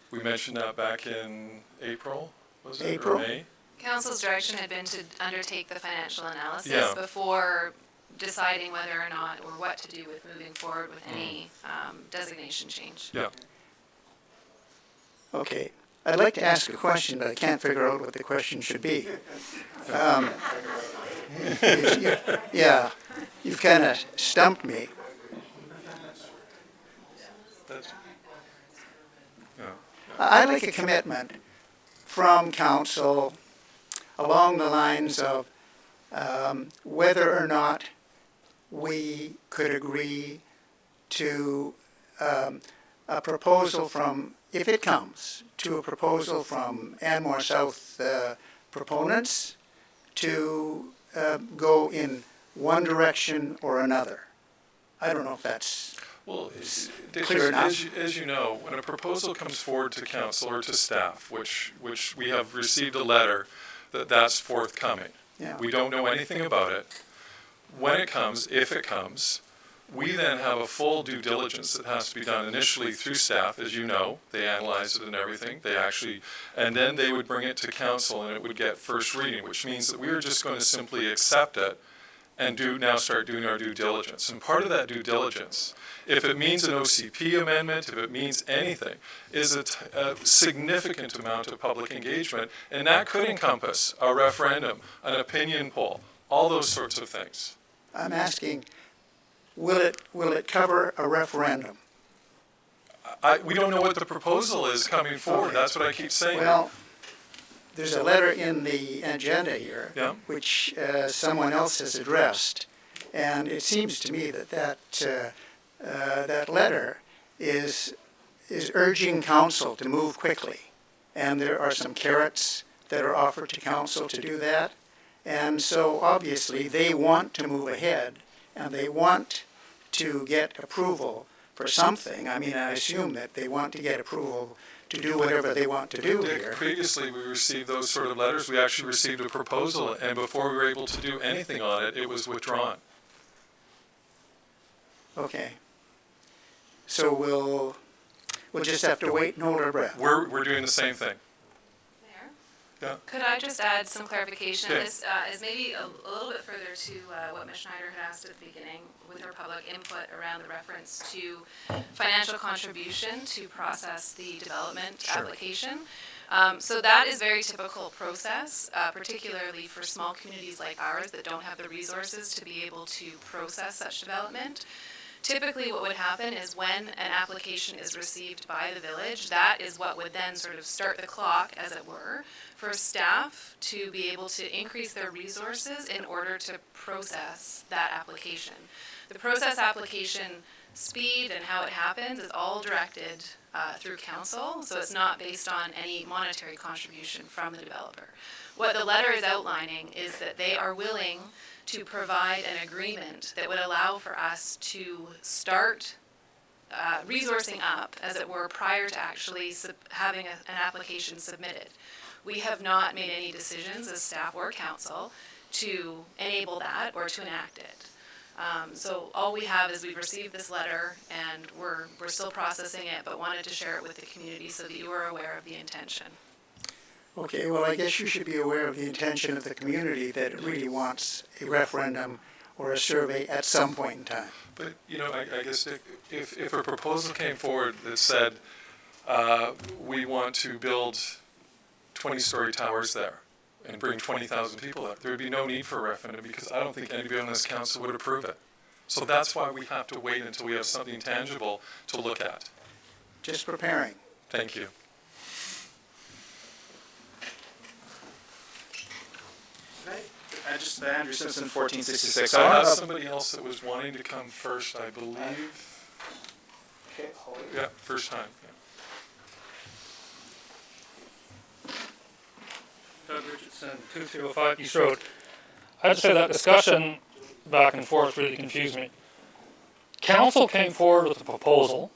[SPEAKER 1] We mentioned that back in April, was it?
[SPEAKER 15] April?
[SPEAKER 1] Or May?
[SPEAKER 3] Council's direction had been to undertake the financial analysis
[SPEAKER 1] Yeah.
[SPEAKER 3] before deciding whether or not, or what to do with moving forward with any designation change.
[SPEAKER 1] Yeah.
[SPEAKER 15] Okay, I'd like to ask a question, but I can't figure out what the question should be. Yeah, you've kind of stumped me. I'd like a commitment from council along the lines of whether or not we could agree to a proposal from, if it comes, to a proposal from Anmore South proponents to go in one direction or another. I don't know if that's
[SPEAKER 1] Well,
[SPEAKER 15] clear enough.
[SPEAKER 1] as you know, when a proposal comes forward to council or to staff, which we have received a letter that's forthcoming.
[SPEAKER 15] Yeah.
[SPEAKER 1] We don't know anything about it. When it comes, if it comes, we then have a full due diligence that has to be done initially through staff, as you know. They analyze it and everything. And then they would bring it to council and it would get first reading, which means that we are just going to simply accept it and start doing our due diligence. And part of that due diligence, if it means an OCP amendment, if it means anything, is a significant amount of public engagement, and that could encompass a referendum, an opinion poll, all those sorts of things.
[SPEAKER 15] I'm asking, will it cover a referendum?
[SPEAKER 1] We don't know what the proposal is coming forward.
[SPEAKER 15] Okay.
[SPEAKER 1] That's what I keep saying.
[SPEAKER 15] Well, there's a letter in the agenda here,
[SPEAKER 1] Yeah.
[SPEAKER 15] which someone else has addressed, and it seems to me that letter is urging council to move quickly, and there are some carrots that are offered to council to do that, and so obviously they want to move ahead, and they want to get approval for something. I mean, I assume that they want to get approval to do whatever they want to do
[SPEAKER 1] Dick,
[SPEAKER 15] here.
[SPEAKER 1] previously we received those sort of letters. We actually received a proposal, and before we were able to do anything on it, it was withdrawn.
[SPEAKER 15] Okay. So we'll just have to wait and hold our breath.
[SPEAKER 1] We're doing the same thing. Yeah.
[SPEAKER 3] Could I just add some clarification?
[SPEAKER 1] Okay.
[SPEAKER 3] This is maybe a little bit further to what Ms. Schneider had asked at the beginning with her public input around the reference to financial contribution to process the development application. So that is very typical process, particularly for small communities like ours that don't have the resources to be able to process such development. Typically what would happen is when an application is received by the village, that is what would then sort of start the clock, as it were, for staff to be able to increase their resources in order to process that application. The process application speed and how it happens is all directed through council, so it's not based on any monetary contribution from the developer. What the letter is outlining is that they are willing to provide an agreement that would allow for us to start resourcing up, as it were, prior to actually having an application submitted. We have not made any decisions as staff or council to enable that or to enact it. So all we have is we've received this letter and we're still processing it, but wanted to share it with the community so that you are aware of the intention.
[SPEAKER 15] Okay, well, I guess you should be aware of the intention of the community that it really wants a referendum or a survey at some point in time.
[SPEAKER 1] But, you know, I guess if a proposal came forward that said, we want to build 20-story towers there and bring 20,000 people there, there would be no need for a referendum because I don't think anybody on this council would approve it. So that's why we have to wait until we have something tangible to look at.
[SPEAKER 15] Just preparing.
[SPEAKER 1] Thank you.
[SPEAKER 13] Just Andrew Simpson, 1466.
[SPEAKER 1] I have somebody else that was wanting to come first, I believe.
[SPEAKER 13] Okay, hold it.
[SPEAKER 1] Yeah, first time. Yeah.
[SPEAKER 17] Doug Richardson, 2305 East Road. I have to say that discussion back and forth really confused me. Council came forward with a proposal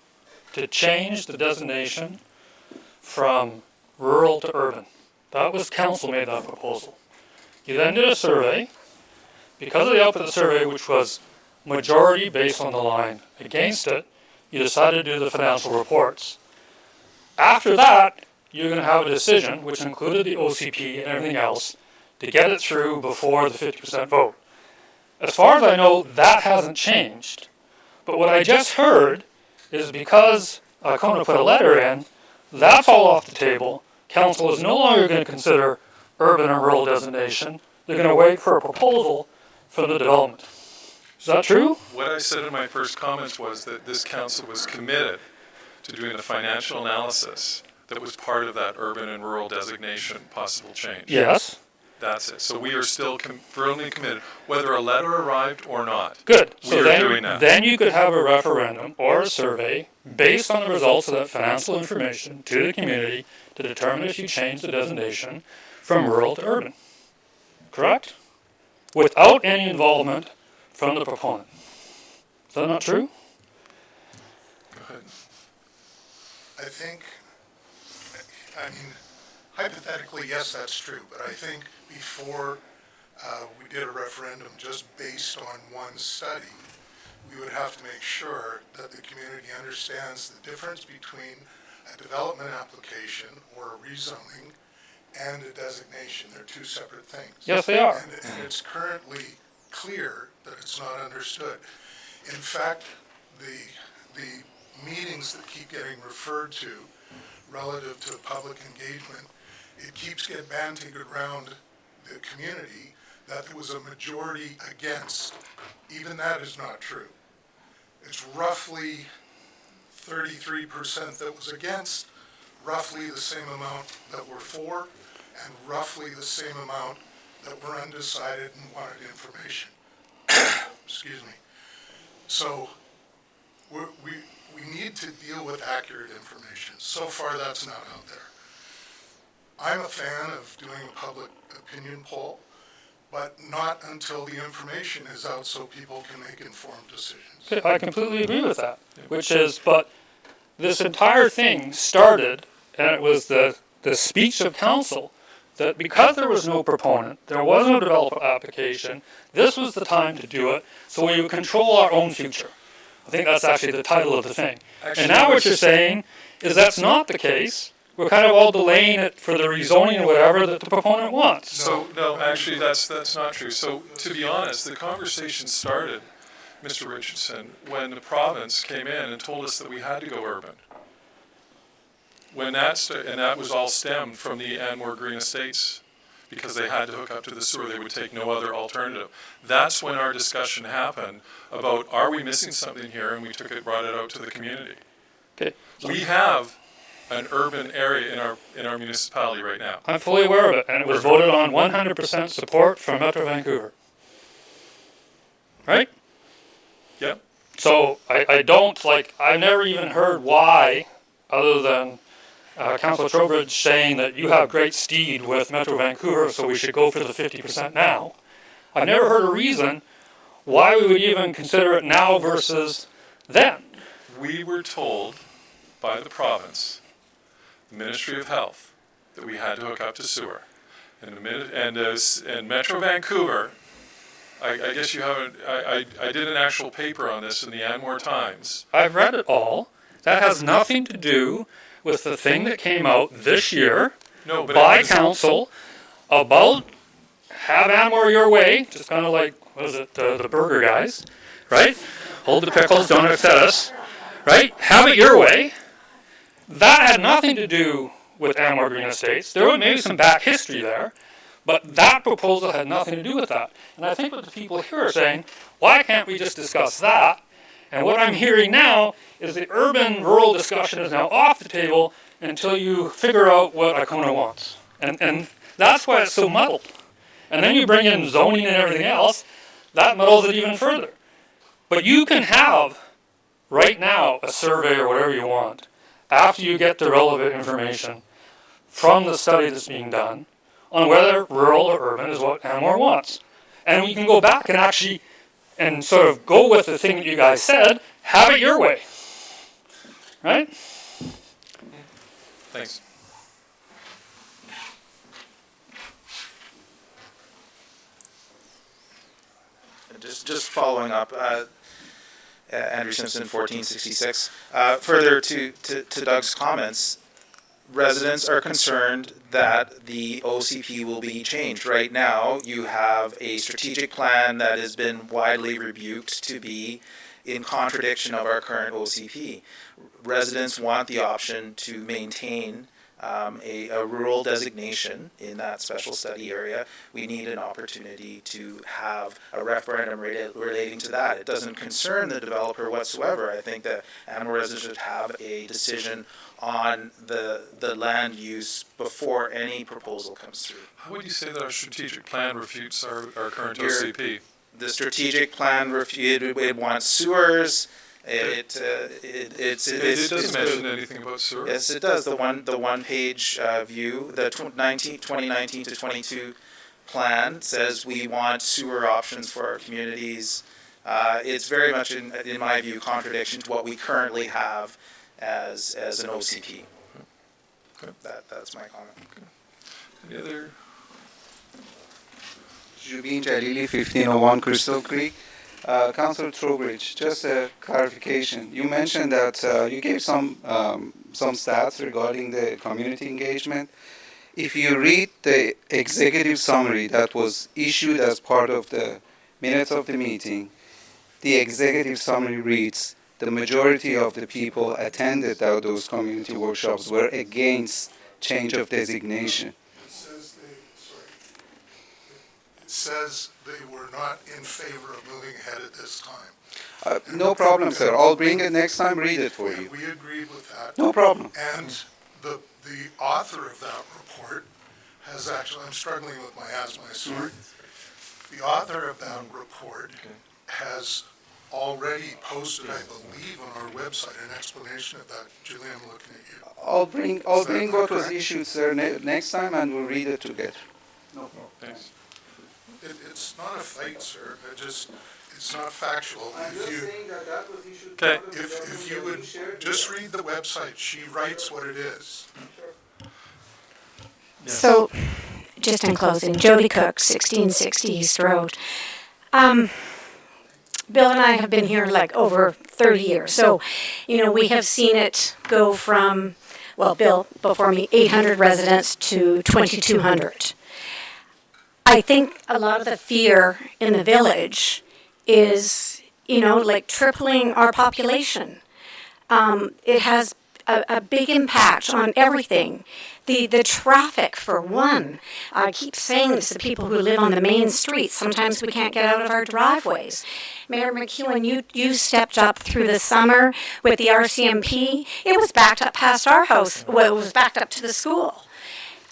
[SPEAKER 17] to change the designation from rural to urban. That was council made that proposal. You then did a survey. Because of the output of the survey, which was majority based on the line against it, you decided to do the financial reports. After that, you're going to have a decision, which included the OCP and everything else, to get it through before the 50% vote. As far as I know, that hasn't changed. But what I just heard is because Kona put a letter in, that's all off the table. Council is no longer going to consider urban and rural designation. They're going to wait for a proposal from the development. Is that true?
[SPEAKER 1] What I said in my first comments was that this council was committed to doing a financial analysis that was part of that urban and rural designation possible change.
[SPEAKER 17] Yes.
[SPEAKER 1] That's it. So we are still firmly committed, whether a letter arrived or not.
[SPEAKER 17] Good.
[SPEAKER 1] We
[SPEAKER 17] So
[SPEAKER 1] are doing that.
[SPEAKER 17] then you could have a referendum or a survey based on the results of that financial information to the community to determine if you change the designation from rural to urban. Correct? Without any involvement from the proponent. Is that not true?
[SPEAKER 1] Go ahead.
[SPEAKER 16] I think, I mean, hypothetically, yes, that's true, but I think before we did a referendum just based on one study, we would have to make sure that the community understands the difference between a development application or a rezoning and a designation. They're two separate things.
[SPEAKER 17] Yes, they are.
[SPEAKER 16] And it's currently clear that it's not understood. In fact, the meetings that keep getting referred to relative to public engagement, it keeps getting bandied around the community that there was a majority against. Even that is not true. It's roughly 33% that was against, roughly the same amount that were for, and roughly the same amount that were undecided and wanted information. Excuse me. So we need to deal with accurate information. So far, that's not out there. I'm a fan of doing a public opinion poll, but not until the information is out so people can make informed decisions.
[SPEAKER 17] Okay, I completely agree with that. Which is, but this entire thing started, and it was the speech of council, that because there was no proponent, there was no developer application, this was the time to do it, so we would control our own future. I think that's actually the title of the thing. And now what you're saying is that's not the case. We're kind of all delaying it for the rezoning or whatever that the proponent wants.
[SPEAKER 1] So, no, actually, that's not true. So, to be honest, the conversation started, Mr. Richardson, when the province came in and told us that we had to go urban. When and that was all stemmed from the Anmore Green Estates, because they had to hook up to the sewer. They would take no other alternative. That's when our discussion happened about, are we missing something here? And we brought it out to the community.
[SPEAKER 17] Okay.
[SPEAKER 1] We have an urban area in our municipality right now.
[SPEAKER 17] I'm fully aware of it, and it was voted on 100% support from Metro Vancouver. Right?
[SPEAKER 1] Yep.
[SPEAKER 17] So I don't, I've never even heard why, other than Councillor Trowbridge saying that you have great steed with Metro Vancouver, so we should go for the 50% now. I've never heard a reason why we would even consider it now versus then.
[SPEAKER 1] We were told by the province, the Ministry of Health, that we had to hook up to sewer. And Metro Vancouver, I guess you haven't, I did an actual paper on this in the Anmore Times.
[SPEAKER 17] I've read it all. That has nothing to do with the thing that came out this year by council about have Anmore your way, just kind of like, what is it, the burger guys, right? Hold the pickles, don't upset us, right? Have it your way. That had nothing to do with Anmore Green Estates. There was maybe some back history there, but that proposal had nothing to do with that. And I think what the people here are saying, why can't we just discuss that? And what I'm hearing now is the urban-rural discussion is now off the table until you figure out what Icona wants. And that's why it's so muddled. And then you bring in zoning and everything else, that muddles it even further. But you can have, right now, a survey or whatever you want, after you get the relevant information from the study that's being done, on whether rural or urban is what Anmore wants. And we can go back and actually and sort of go with the thing that you guys said, have it your way. Right?
[SPEAKER 1] Thanks.
[SPEAKER 13] Just following up, Andrew Simpson, 1466. Further to Doug's comments, residents are concerned that the OCP will be changed. Right now, you have a strategic plan that has been widely rebuked to be in contradiction of our current OCP. Residents want the option to maintain a rural designation in that special study area. We need an opportunity to have a referendum relating to that. It doesn't concern the developer whatsoever. I think that Anmore residents should have a decision on the land use before any proposal comes through.
[SPEAKER 1] How would you say that our strategic plan refutes our current OCP?
[SPEAKER 13] The strategic plan it wants sewers. It
[SPEAKER 1] doesn't mention anything about sewer.
[SPEAKER 13] Yes, it does. The one page view, the 2019 to 22 plan says we want sewer options for our communities. It's very much, in my view, contradiction to what we currently have as an OCP.
[SPEAKER 1] Okay.
[SPEAKER 13] That's my comment.
[SPEAKER 1] Okay. Any other?
[SPEAKER 14] Jubin Jalili, 1501 Crystal Creek. Councillor Trowbridge, just a clarification. You mentioned that you gave some stats regarding the community engagement. If you read the executive summary that was issued as part of the minutes of the meeting, the executive summary reads, the majority of the people attended those community workshops were against change of designation.
[SPEAKER 16] It says they were not in favor of moving ahead at this time.
[SPEAKER 14] No problem, sir. I'll bring it next time, read it for you.
[SPEAKER 16] We agreed with that.
[SPEAKER 14] No problem.
[SPEAKER 16] And the author of that report has actually, I'm struggling with my asthma, sorry. The author of that report has already posted, I believe, on our website an explanation of that. Julie, I'm looking at you.
[SPEAKER 14] I'll bring what was issued, sir, next time, and we'll read it together.
[SPEAKER 16] No, thanks. It's not a fight, sir. It's not factual.
[SPEAKER 14] that was issued.
[SPEAKER 1] Okay.
[SPEAKER 16] If you would just read the website, she writes what it is.
[SPEAKER 1] Yes.
[SPEAKER 12] So, just in closing, Jody Cook, 1660 East Road. Bill and I have been here like over 30 years. So, we have seen it go from, well, Bill, before me, 800 residents to 2,200. I think a lot of the fear in the village is, like tripling our population. It has a big impact on everything. The traffic, for one. I keep saying this to people who live on the main streets. Sometimes we can't get out of our driveways. Mayor McEwen, you stepped up through the summer with the RCMP. It was backed up past our house. Well, it was backed up to the school.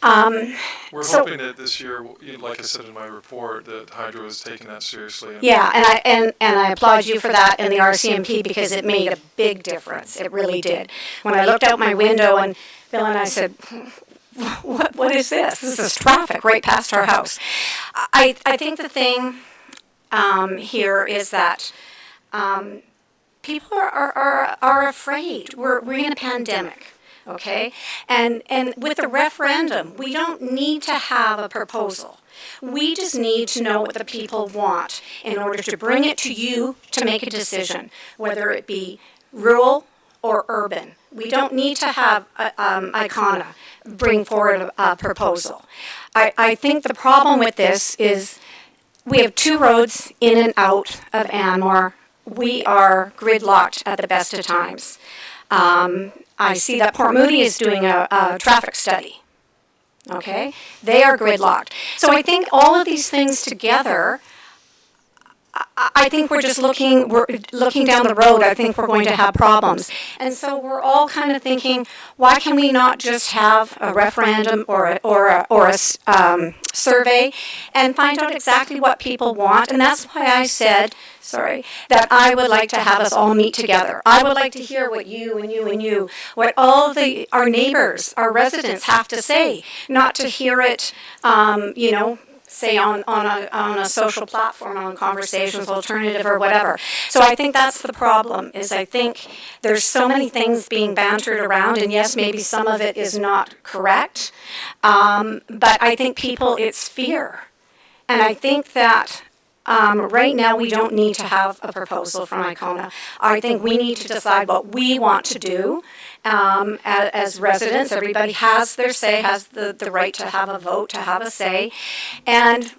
[SPEAKER 1] We're hoping that this year, like I said in my report, that Hydro is taking that seriously.
[SPEAKER 12] Yeah, and I applaud you for that and the RCMP because it made a big difference. It really did. When I looked out my window and Bill and I said, what is this? This is traffic right past our house. I think the thing here is that people are afraid. We're in a pandemic. Okay, and with the referendum, we don't need to have a proposal. We just need to know what the people want in order to bring it to you to make a decision, whether it be rural or urban. We don't need to have Icona bring forward a proposal. I think the problem with this is we have two roads in and out of Anmore. We are gridlocked at the best of times. I see that Port Moody is doing a traffic study. Okay? They are gridlocked. So I think all of these things together, I think we're looking down the road. I think we're going to have problems. And so we're all kind of thinking, why can we not just have a referendum or a survey and find out exactly what people want? And that's why I said, that I would like to have us all meet together. I would like to hear what you and you and you, what all of our neighbors, our residents have to say, not to hear it, say on a social platform, on Conversations Alternative or whatever. So I think that's the problem, is I think there's so many things being bantered around, and yes, maybe some of it is not correct, but I think people, it's fear. And I think that Right now, we don't need to have a proposal from Icona. I think we need to decide what we want to do. As residents, everybody has their say, has the right to have a vote, to have a say. And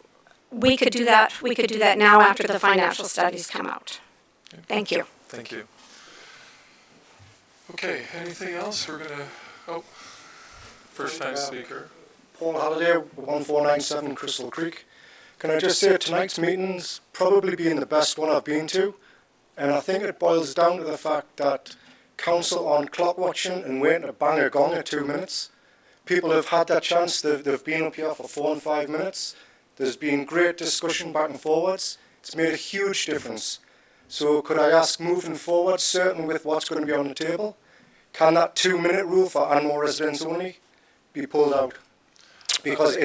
[SPEAKER 12] we could do that now after the financial studies come out. Thank you.
[SPEAKER 1] Thank you. Okay, anything else? We're gonna, first time speaker.
[SPEAKER 18] Paul Halliday, 1497 Crystal Creek. Can I just say tonight's meeting's probably been the best one I've been to, and I think it boils down to the fact that council aren't clock watching and waiting to bang a gong at 2 minutes. People have had that chance, they've been up here for 4 and 5 minutes. There's been great discussion back and forwards. It's made a huge difference. So could I ask, moving forward, certainly with what's going to be on the table, can that 2-minute rule for Anmore residents only be pulled out? Because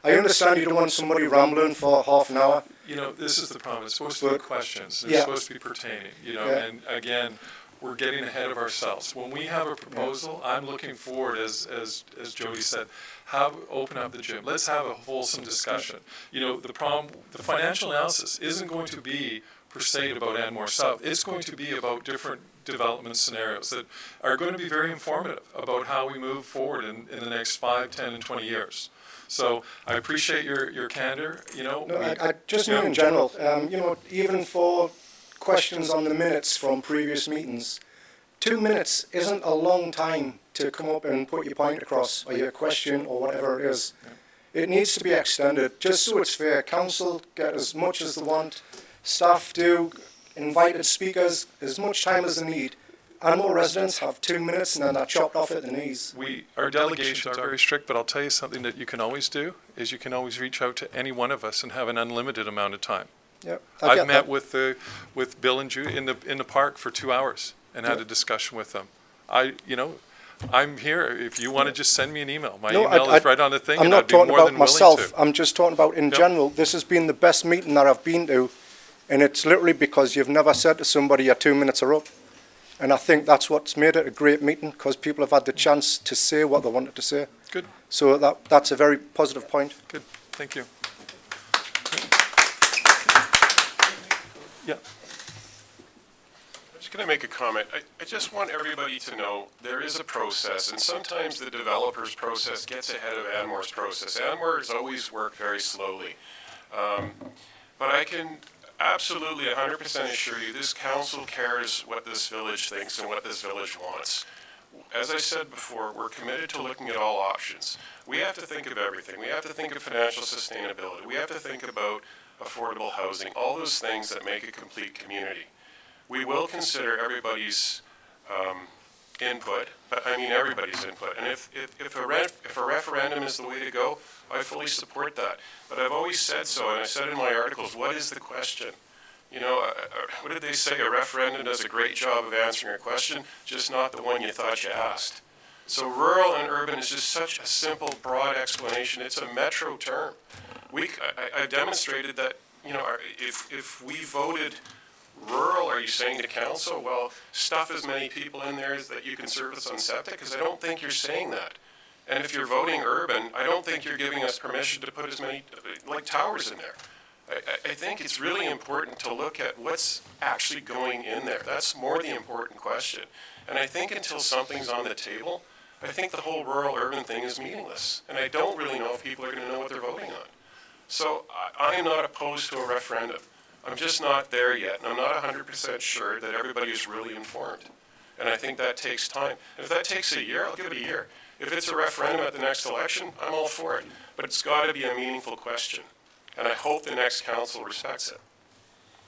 [SPEAKER 18] I understand you don't want somebody rambling for half an hour.
[SPEAKER 1] You know, this is the problem. It's supposed to be questions. They're supposed to be pertaining, and again, we're getting ahead of ourselves. When we have a proposal, I'm looking forward, as Jody said, open up the gym. Let's have a wholesome discussion. The problem, the financial analysis isn't going to be per se about Anmore South. It's going to be about different development scenarios that are going to be very informative about how we move forward in the next 5, 10, and 20 years. So I appreciate your candor.
[SPEAKER 18] I just mean in general. Even for questions on the minutes from previous meetings, 2 minutes isn't a long time to come up and put your point across, or your question, or whatever it is. It needs to be extended, just so it's fair. Council get as much as they want, staff do, invited speakers, as much time as they need. Anmore residents have 2 minutes and then they're chopped off at the knees.
[SPEAKER 1] Our delegations are very strict, but I'll tell you something that you can always do, is you can always reach out to any one of us and have an unlimited amount of time.
[SPEAKER 18] Yep,
[SPEAKER 1] I've met with Bill and Judy in the park for 2 hours and had a discussion with them. I'm here. If you want to just send me an email, my email is right on the thing.
[SPEAKER 18] I'm
[SPEAKER 1] and
[SPEAKER 18] not
[SPEAKER 1] I'd be
[SPEAKER 18] talking
[SPEAKER 1] more
[SPEAKER 18] about
[SPEAKER 1] than
[SPEAKER 18] myself.
[SPEAKER 1] willing to.
[SPEAKER 18] I'm just talking about in general. This has been the best meeting that I've been to, and it's literally because you've never said to somebody your 2 minutes are up. And I think that's what's made it a great meeting, because people have had the chance to say what they wanted to say.
[SPEAKER 1] Good.
[SPEAKER 18] So that's a very positive point.
[SPEAKER 1] Good. Thank you. Yeah.
[SPEAKER 7] I'm just going to make a comment. I just want everybody to know there is a process, and sometimes the developer's process gets ahead of Anmore's process. Anmore has always worked very slowly. But I can absolutely 100% assure you this council cares what this village thinks and what this village wants. As I said before, we're committed to looking at all options. We have to think of everything. We have to think of financial sustainability. We have to think about affordable housing, all those things that make a complete community. We will consider everybody's input, but I mean everybody's input. And if a referendum is the way to go, I fully support that. But I've always said so, and I said in my articles, what is the question? What did they say? A referendum does a great job of answering a question, just not the one you thought you asked. So rural and urban is just such a simple, broad explanation. It's a metro term. I demonstrated that, if we voted rural, are you saying to council, well, stuff as many people in there as that you can service on septic? Because I don't think you're saying that. And if you're voting urban, I don't think you're giving us permission to put as many, towers in there. I think it's really important to look at what's actually going in there. That's more the important question. And I think until something's on the table, I think the whole rural-urban thing is meaningless. And I don't really know if people are going to know what they're voting on. So I am not opposed to a referendum. I'm just not there yet, and I'm not 100% sure that everybody is really informed. And I think that takes time. And if that takes a year, I'll give it a year. If it's a referendum at the next election, I'm all for it. But it's got to be a meaningful question. And I hope the next council respects it.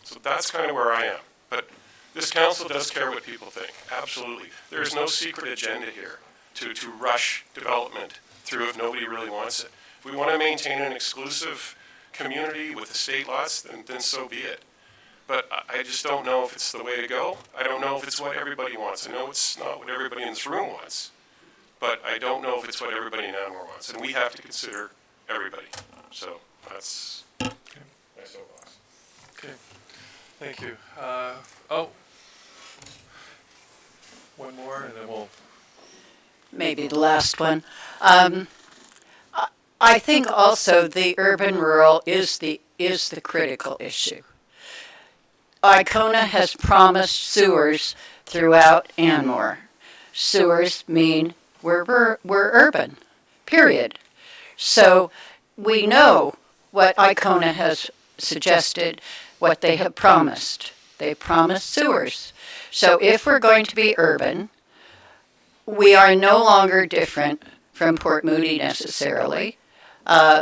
[SPEAKER 7] So that's kind of where I am. But this council does care what people think, absolutely. There is no secret agenda here to rush development through if nobody really wants it. If we want to maintain an exclusive community with estate lots, then so be it. But I just don't know if it's the way to go. I don't know if it's what everybody wants. I know it's not what everybody in this room wants. But I don't know if it's what everybody in Anmore wants. And we have to consider everybody. So that's my soapbox.
[SPEAKER 1] Okay. Thank you. One more, and then we'll...
[SPEAKER 5] Maybe the last one. I think also the urban-rural is is the critical issue. Icona has promised sewers throughout Anmore. Sewers mean we're urban, period. So we know what Icona has suggested, what they have promised. They promised sewers. So if we're going to be urban, we are no longer different from Port Moody necessarily.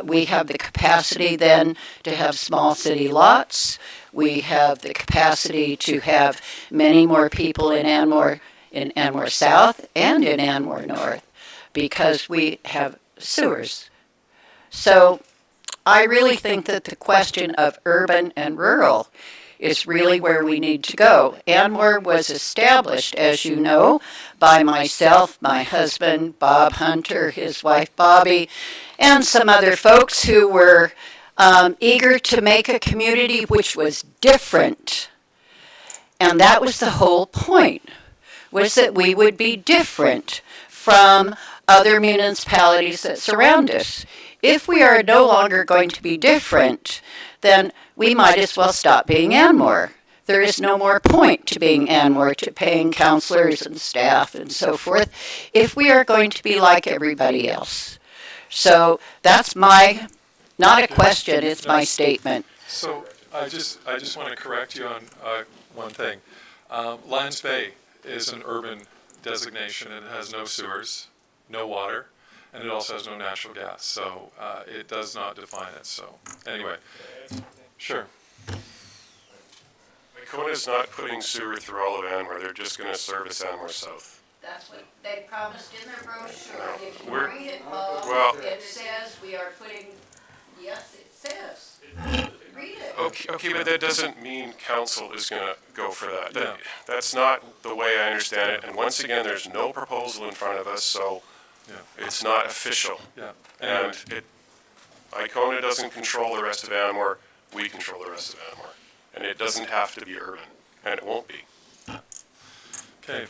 [SPEAKER 5] We have the capacity then to have small city lots. We have the capacity to have many more people in Anmore South and in Anmore North because we have sewers. So I really think that the question of urban and rural is really where we need to go. Anmore was established, as you know, by myself, my husband, Bob Hunter, his wife Bobby, and some other folks who were eager to make a community which was different. And that was the whole point, was that we would be different from other municipalities that surround us. If we are no longer going to be different, then we might as well stop being Anmore. There is no more point to being Anmore, to paying counselors and staff and so forth, if we are going to be like everybody else. So that's my, not a question, it's my statement.
[SPEAKER 1] So I just want to correct you on one thing. Lions Bay is an urban designation and it has no sewers, no water, and it also has no natural gas. So it does not define it. So anyway, sure.
[SPEAKER 7] Icona's not putting sewer through all of Anmore. They're just going to service Anmore South.
[SPEAKER 5] That's what they promised in their brochure.
[SPEAKER 7] No,
[SPEAKER 5] If you
[SPEAKER 7] we're-
[SPEAKER 5] read it, Bob,
[SPEAKER 7] well-
[SPEAKER 5] it says we are putting, yes, it says. Read it.
[SPEAKER 7] Okay, but that doesn't mean council is going to go for that.
[SPEAKER 1] Yeah.
[SPEAKER 7] That's not the way I understand it. And once again, there's no proposal in front of us, so it's not official.
[SPEAKER 1] Yeah.
[SPEAKER 7] And Icona doesn't control the rest of Anmore. We control the rest of Anmore. And it doesn't have to be urban, and it won't be.
[SPEAKER 1] Okay.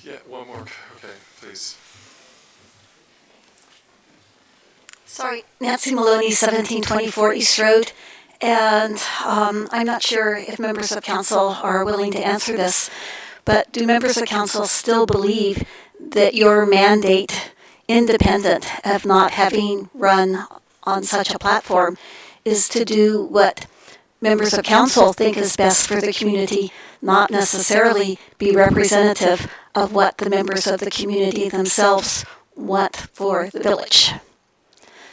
[SPEAKER 1] Yeah, one more. Okay, please.
[SPEAKER 2] Sorry, Nancy Maloney, 1724 East Road. And I'm not sure if members of council are willing to answer this, but do members of council still believe that your mandate, independent of not having run on such a platform, is to do what members of council think is best for the community, not necessarily be representative of what the members of the community themselves want for the village?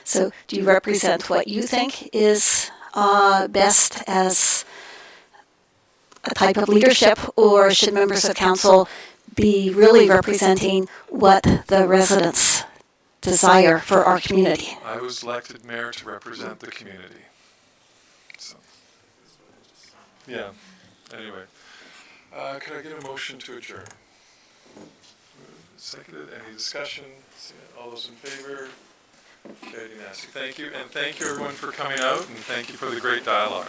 [SPEAKER 2] So do you represent what you think is best as a type of leadership, or should members of council be really representing what the residents desire for our community?
[SPEAKER 1] I was elected mayor to represent the community. So, yeah, anyway. Could I get a motion to adjourn? Seconded, any discussion? All those in favor? Carried unanimously. Thank you, and thank you everyone for coming out, and thank you for the great dialogue.